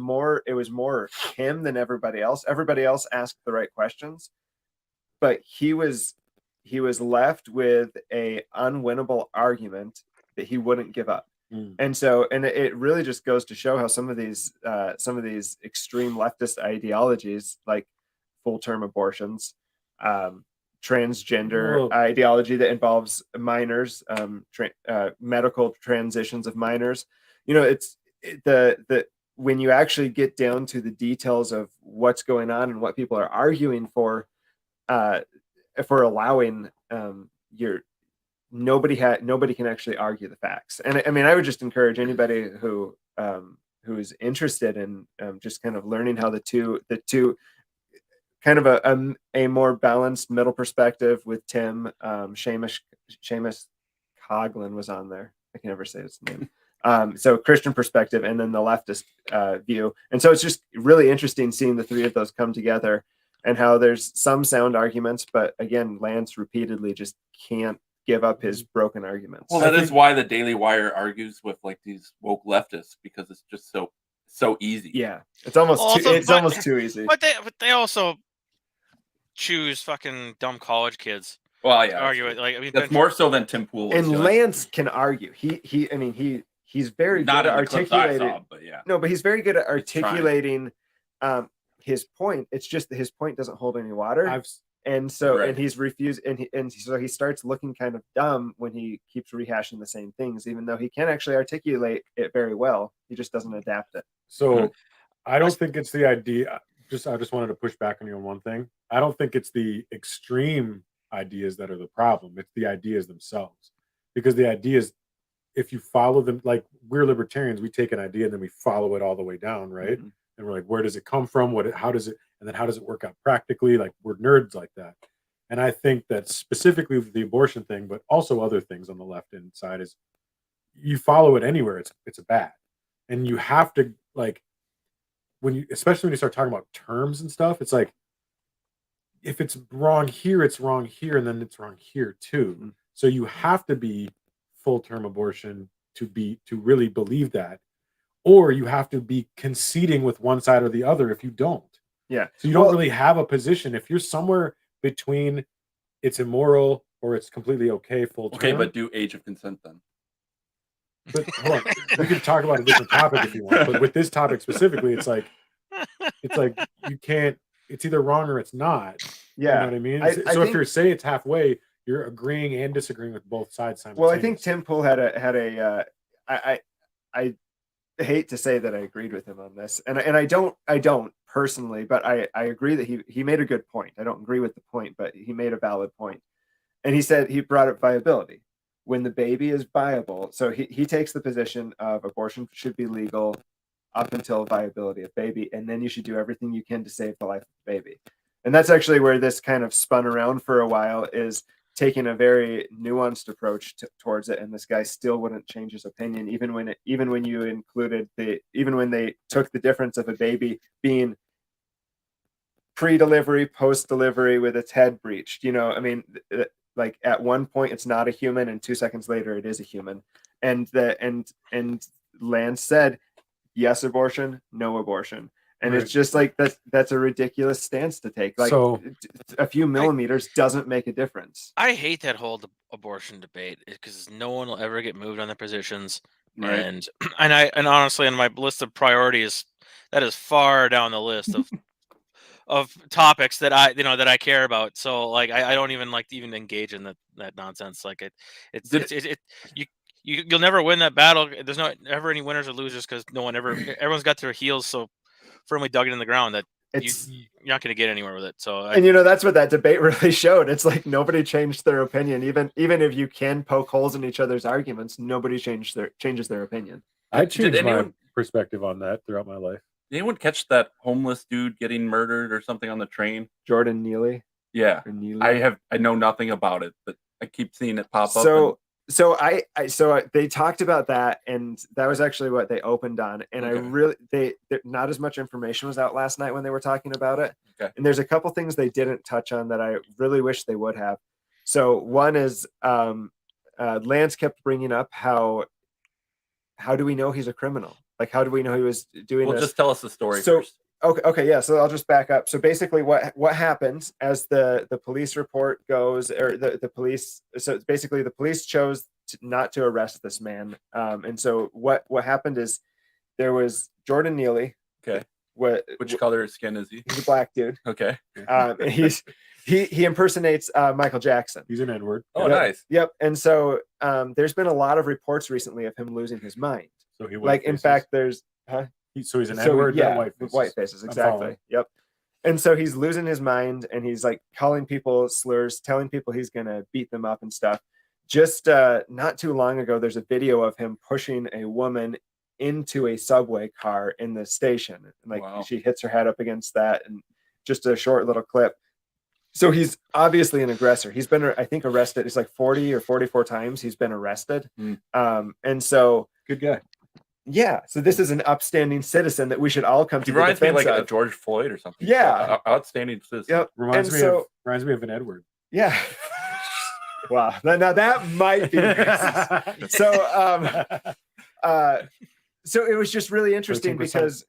it was more him than everybody else. Everybody else asked the right questions, but he was left with a unwinnable argument that he wouldn't give up. And so, and it really just goes to show how some of these extreme leftist ideologies, like full-term abortions, transgender ideology that involves minors, medical transitions of minors, when you actually get down to the details of what's going on and what people are arguing for allowing nobody can actually argue the facts. And I mean, I would just encourage anybody who is interested in just kind of learning how the two kind of a more balanced middle perspective with Tim. Seamus Coughlin was on there. I can never say his name. So Christian perspective and then the leftist view. And so it's just really interesting seeing the three of those come together and how there's some sound arguments, but again, Lance repeatedly just can't give up his broken arguments. Well, that is why the Daily Wire argues with like these woke leftists, because it's just so easy. Yeah, it's almost too easy. But they also choose fucking dumb college kids. Well, yeah, argue it. Like, I mean, that's more so than Tim Pool. And Lance can argue. He's very not good at articulating. But yeah, no, but he's very good at articulating his point. It's just that his point doesn't hold any water. And he's refused, and so he starts looking kind of dumb when he keeps rehashing the same things, even though he can actually articulate it very well. He just doesn't adapt it. So I don't think it's the idea. I just wanted to push back on you on one thing. I don't think it's the extreme ideas that are the problem. It's the ideas themselves, because the ideas, if you follow them, like we're libertarians, we take an idea and then we follow it all the way down, right? Mm-hmm. And we're like, where does it come from? How does it work out practically? Like, we're nerds like that. And I think that specifically with the abortion thing, but also other things on the left hand side, is you follow it anywhere, it's a bad. And you have to, like, especially when you start talking about terms and stuff, it's like, if it's wrong here, it's wrong here, and then it's wrong here too. Mm-hmm. So you have to be full-term abortion to really believe that, or you have to be conceding with one side or the other if you don't. Yeah. So you don't really have a position. If you're somewhere between it's immoral or it's completely okay full-term. Okay, but do age of consent then. But hold on, we could talk about a different topic if you want. But with this topic specifically, it's like you can't. It's either wrong or it's not. Yeah. You know what I mean? So if you're saying it's halfway, you're agreeing and disagreeing with both sides simultaneously. Well, I think Tim Pool had a I hate to say that I agreed with him on this, and I don't personally, but I agree that he made a good point. I don't agree with the point, but he made a valid point. And he brought up viability. When the baby is viable, so he takes the position of abortion should be legal up until viability of baby, and then you should do everything you can to save the life of the baby. And that's actually where this kind of spun around for a while, is taking a very nuanced approach towards it. And this guy still wouldn't change his opinion, even when they took the difference of a baby being pre-delivery, post-delivery with its head breached. I mean, like at one point it's not a human, and 2 seconds later it is a human. And Lance said, yes, abortion, no abortion. And It's just like that's a ridiculous stance to take. Like, so, a few millimeters doesn't make a difference. I hate that whole abortion debate, because no one will ever get moved on their positions. Right. And honestly, on my list of priorities, that is far down the list of topics that I care about. So like I don't even like to even engage in that nonsense. Like you'll never win that battle. There's never any winners or losers, because everyone's got their heels so firmly dug in the ground that you're not going to get anywhere with it. So that's what that debate really showed. It's like nobody changed their opinion. Even if you can poke holes in each other's arguments, nobody changes their opinion. I changed my perspective on that throughout my life. Did anyone catch that homeless dude getting murdered or something on the train? Jordan Neely? Yeah. I know nothing about it, but I keep seeing it pop up. So they talked about that, and that was actually what they opened on. And okay. Not as much information was out last night when they were talking about it. Okay. And there's a couple things they didn't touch on that I really wish they would have. So one is Lance kept bringing up how how do we know he's a criminal? Like, how do we know he was doing Well, this? just tell us the story So- first. Okay, yeah. So I'll just back up. So basically, what happens as the police report goes, or the police? So basically, the police chose not to arrest this man. And so what happened is there was Jordan Neely. Okay. Which What color skin is he? he's a black dude. Okay. He impersonates Michael Jackson. He's an Edward. Oh, Yep. nice. Yep. And so there's been a lot of reports recently of him losing his mind. So he Like, in fact, there's so he's an so, Edward. yeah, White with faces. white faces, I'm exactly. following. Yep. And so he's losing his mind, and he's like calling people slurs, telling people he's gonna beat them up and stuff. Just not too long ago, there's a video of him pushing a woman into a subway car in the station. And like, Wow. she hits her head up against that, and just a short little clip. So he's obviously an aggressor. He's been, I think, arrested. It's like 40 or 44 times he's been arrested. And so Good guy. yeah, so this is an upstanding citizen that we should all come He to the reminds me defense like of. a George Floyd or something. Yeah. Outstanding citizen. Yep. Reminds And me so- of an Edward. Yeah. Wow. Now that might be racist. So it was just really interesting 13%. because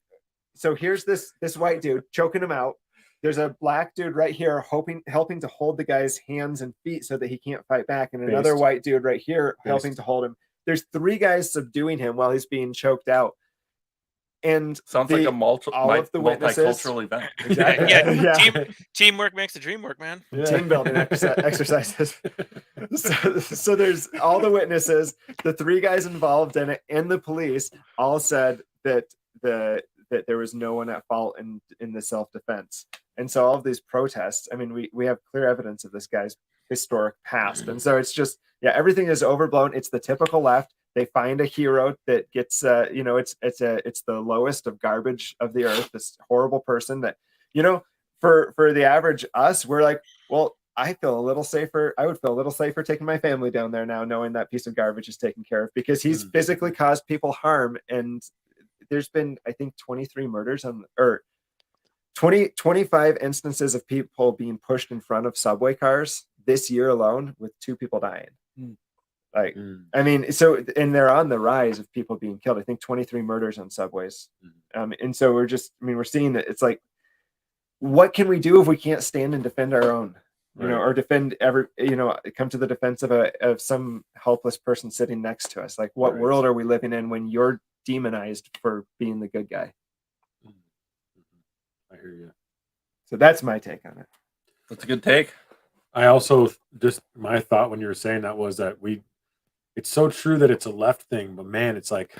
so here's this white dude choking him out. There's a black dude right here helping to hold the guy's hands and feet so that he can't fight back, and another Based. white dude right here helping Based. to hold him. There's 3 guys subduing him while he's being choked out. And Sounds like a all of the witnesses- multicultural event. Exactly. Yeah. Teamwork makes the dream work, man. Team building exercises. So there's all the witnesses, the 3 guys involved in it, and the police all said that there was no one at fault in the self-defense. And so all of these protests, I mean, we have clear evidence of this guy's historic past. And so it's just, yeah, everything is overblown. It's the typical left. They find a hero that gets, it's the lowest of garbage of the earth. This horrible person that, for the average us, we're like, well, I feel a little safer. I would feel a little safer taking my family down there now, knowing that piece of garbage is taken care of, because he's physically caused people harm. And there's been, I think, 23 murders 25 instances of people being pushed in front of subway cars this year alone, with 2 people dying. Like, I mean, so, and they're on the rise of people being killed. I think 23 murders on subways. And so we're seeing that it's like, what can we do if we can't stand and defend our own, or defend come to the defense of some helpless person sitting next to us? Like, what world are we living in when you're demonized for being the good guy? I hear you. So that's my take on it. That's a good take. I also my thought when you were saying that was that it's so true that it's a left thing, but man, it's like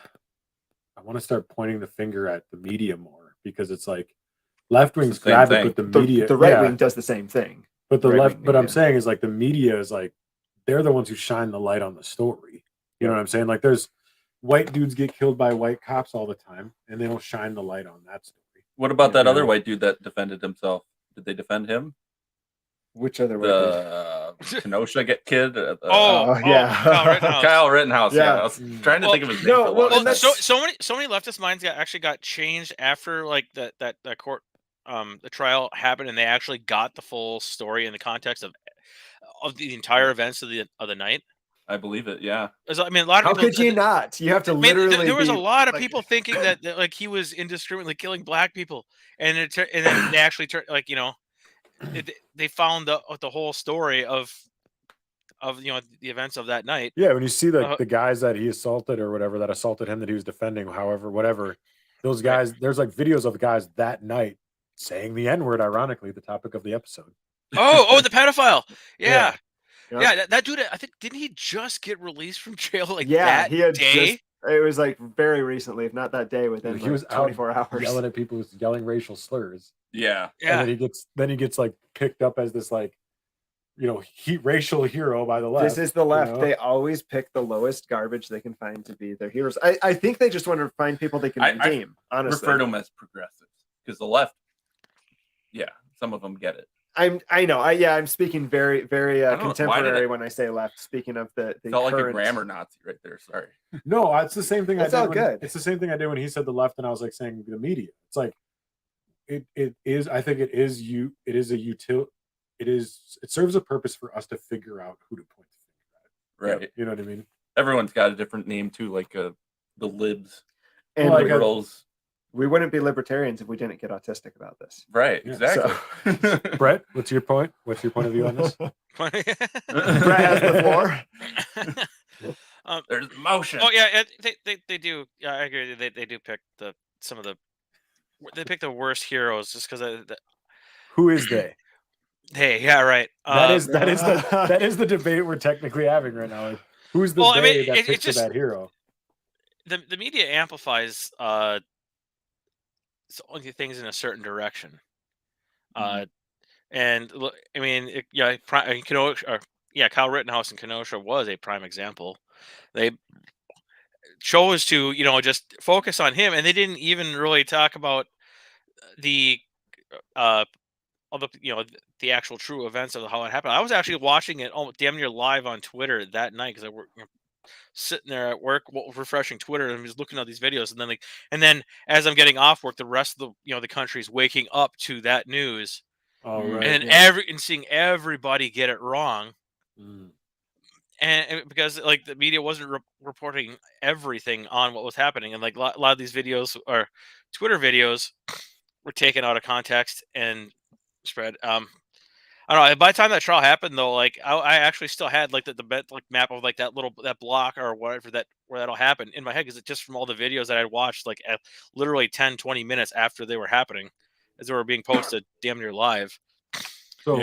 I want to start pointing the finger at the media more, because it's like left wings It's the same grab it, thing. but the media, The right wing does the same thing. but the right left. wing But I'm media. saying is like the media is like they're the ones who shine the light on the story. You know what I'm saying? Like there's white dudes get killed by white cops all the time, and they don't shine the light on that story. What about that Yeah. other white dude that defended himself? Did they defend him? Which other way? The Kenosha kid? yeah. Kyle Rittenhouse. Kyle Rittenhouse. Yeah. Yeah. I was trying to Well, think of his name. no, for a well, long and time. that's- So many leftist minds actually got changed after like that court the trial happened, and they actually got the full story in the context of the entire events of the night. I believe it. Yeah. I mean, a lot of How people. could you not? You have to I mean, literally. there was a be, lot of like- people thinking that like he was indiscriminately killing black people, and then they actually turned they found the whole story of the events of that night. Yeah, when you see the guys that he assaulted or whatever that assaulted him that he was defending, however, whatever, those guys, there's like videos of guys that night saying the N-word, ironically, the topic of the episode. Oh, the pedophile. Yeah. Yeah. Yeah, that dude, I think, didn't he just get released from jail like yeah, that he had day? just. It was like very recently, if not that day, within He was like out 24 hours. yelling at people, yelling racial slurs. Yeah. Yeah. And then he gets like picked up as this like, racial hero by the left. This is the left. know? They always pick the lowest garbage they can find to be their heroes. I think they just want to find people they can I redeem. Honestly, Refer to them as progressives, because the left, yeah, some of them get it. I know. I'm speaking very, very I don't know, why did contemporary it- when I say left. Speaking of the Felt like a current- grammar Nazi right there. Sorry. No, it's the same thing. That's I did all when, good. It's the same thing I did when he said the left, and I was like saying the media. It's like it is. I think it is It is a util. It serves a purpose for us to figure out who to point the finger at. Right. You know what I mean? Everyone's got a different name too. Like the libs, And Well, I we, got- liberals. we wouldn't be libertarians if we didn't get autistic about this. Right, Yeah. exactly. Brett, what's your point? What's your point of view on this? Brett has the floor. There's motion. Oh yeah, they do. Yeah, I agree. They do pick they pick the worst heroes just because. Who is they? Hey, yeah, right. That is the debate we're technically having right now. Like, who's the Well, I they mean, that it picks just- that hero? the media amplifies things in a certain direction. And look, I mean, Kyle Rittenhouse and Kenosha was a prime example. They chose to, just focus on him, and they didn't even really talk about the all the actual true events of how it happened. I was actually watching it damn near live on Twitter that night because I were sitting there at work refreshing Twitter and just looking at these videos, and then as I'm getting off work, the rest of the country's waking up to that news. Oh, right. And seeing everybody get it wrong, Mm. and because like the media wasn't reporting everything on what was happening, and like a lot of these videos or Twitter videos were taken out of context and spread. I don't know. By the time that trial happened, though, like I actually still had like the map of like that block or whatever where that'll happen in my head, because it's just from all the videos that I'd watched like at literally 10-20 minutes after they were happening, as they were being posted damn near live. So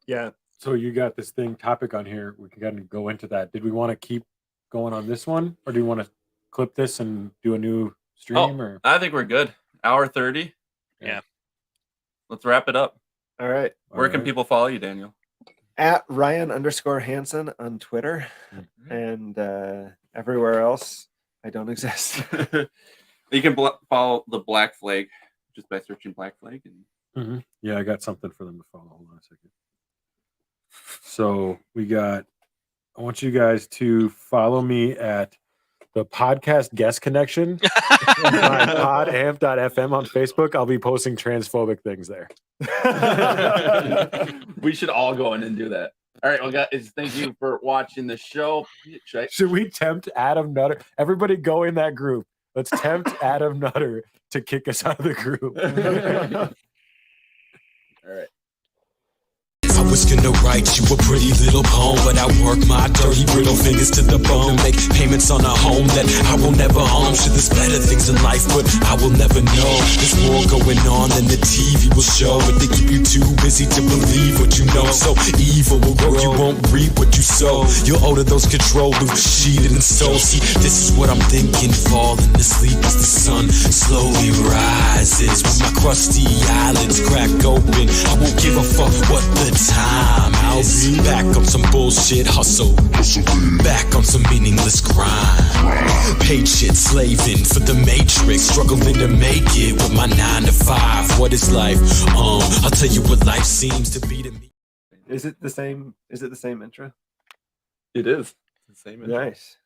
Yeah. So you got this topic on here. We can kind of go into that. Did we want to keep going on this one, or do you want to clip this and do a new stream? Or I think we're good. Hour 30. Yeah. Let's wrap it up. All right. Where can people follow you, Daniel? At Ryan_Hansen on Twitter, and everywhere else, I don't exist. You can follow the Black Flag just by searching Black Flag. And Yeah, I got something for them to follow. Hold on a second. So I want you guys to follow me at the podcast guest connection on podamp.fm on Facebook. I'll be posting transphobic things there. We should all go in and do that. All right, well, guys, thank you for watching the show. Should we tempt Adam Nutter? Everybody go in that group. Let's tempt Adam Nutter to kick us out of the group. All right. I was gonna write you a pretty little poem, but I work my dirty brittle fingers to the bone to make payments on a home that I will never own. I'm sure there's better things in life, but I will never know. There's more going on than the TV will show, but they keep you too busy to believe what you know. So evil will grow, you won't reap what you sow. You'll owe to those control loops, cheated and stole. See, this is what I'm thinking, falling asleep as the sun slowly rises. When my crusty eyelids crack open, I won't give a fuck what the time. I'll be back on some bullshit hustle, back on some meaningless grind. Paid shit, slaving for the matrix, struggling to make it with my 9 to 5. What is life? I'll tell you what life seems to be to me. Is it the same? Is it the same intro? It is. The same. Nice.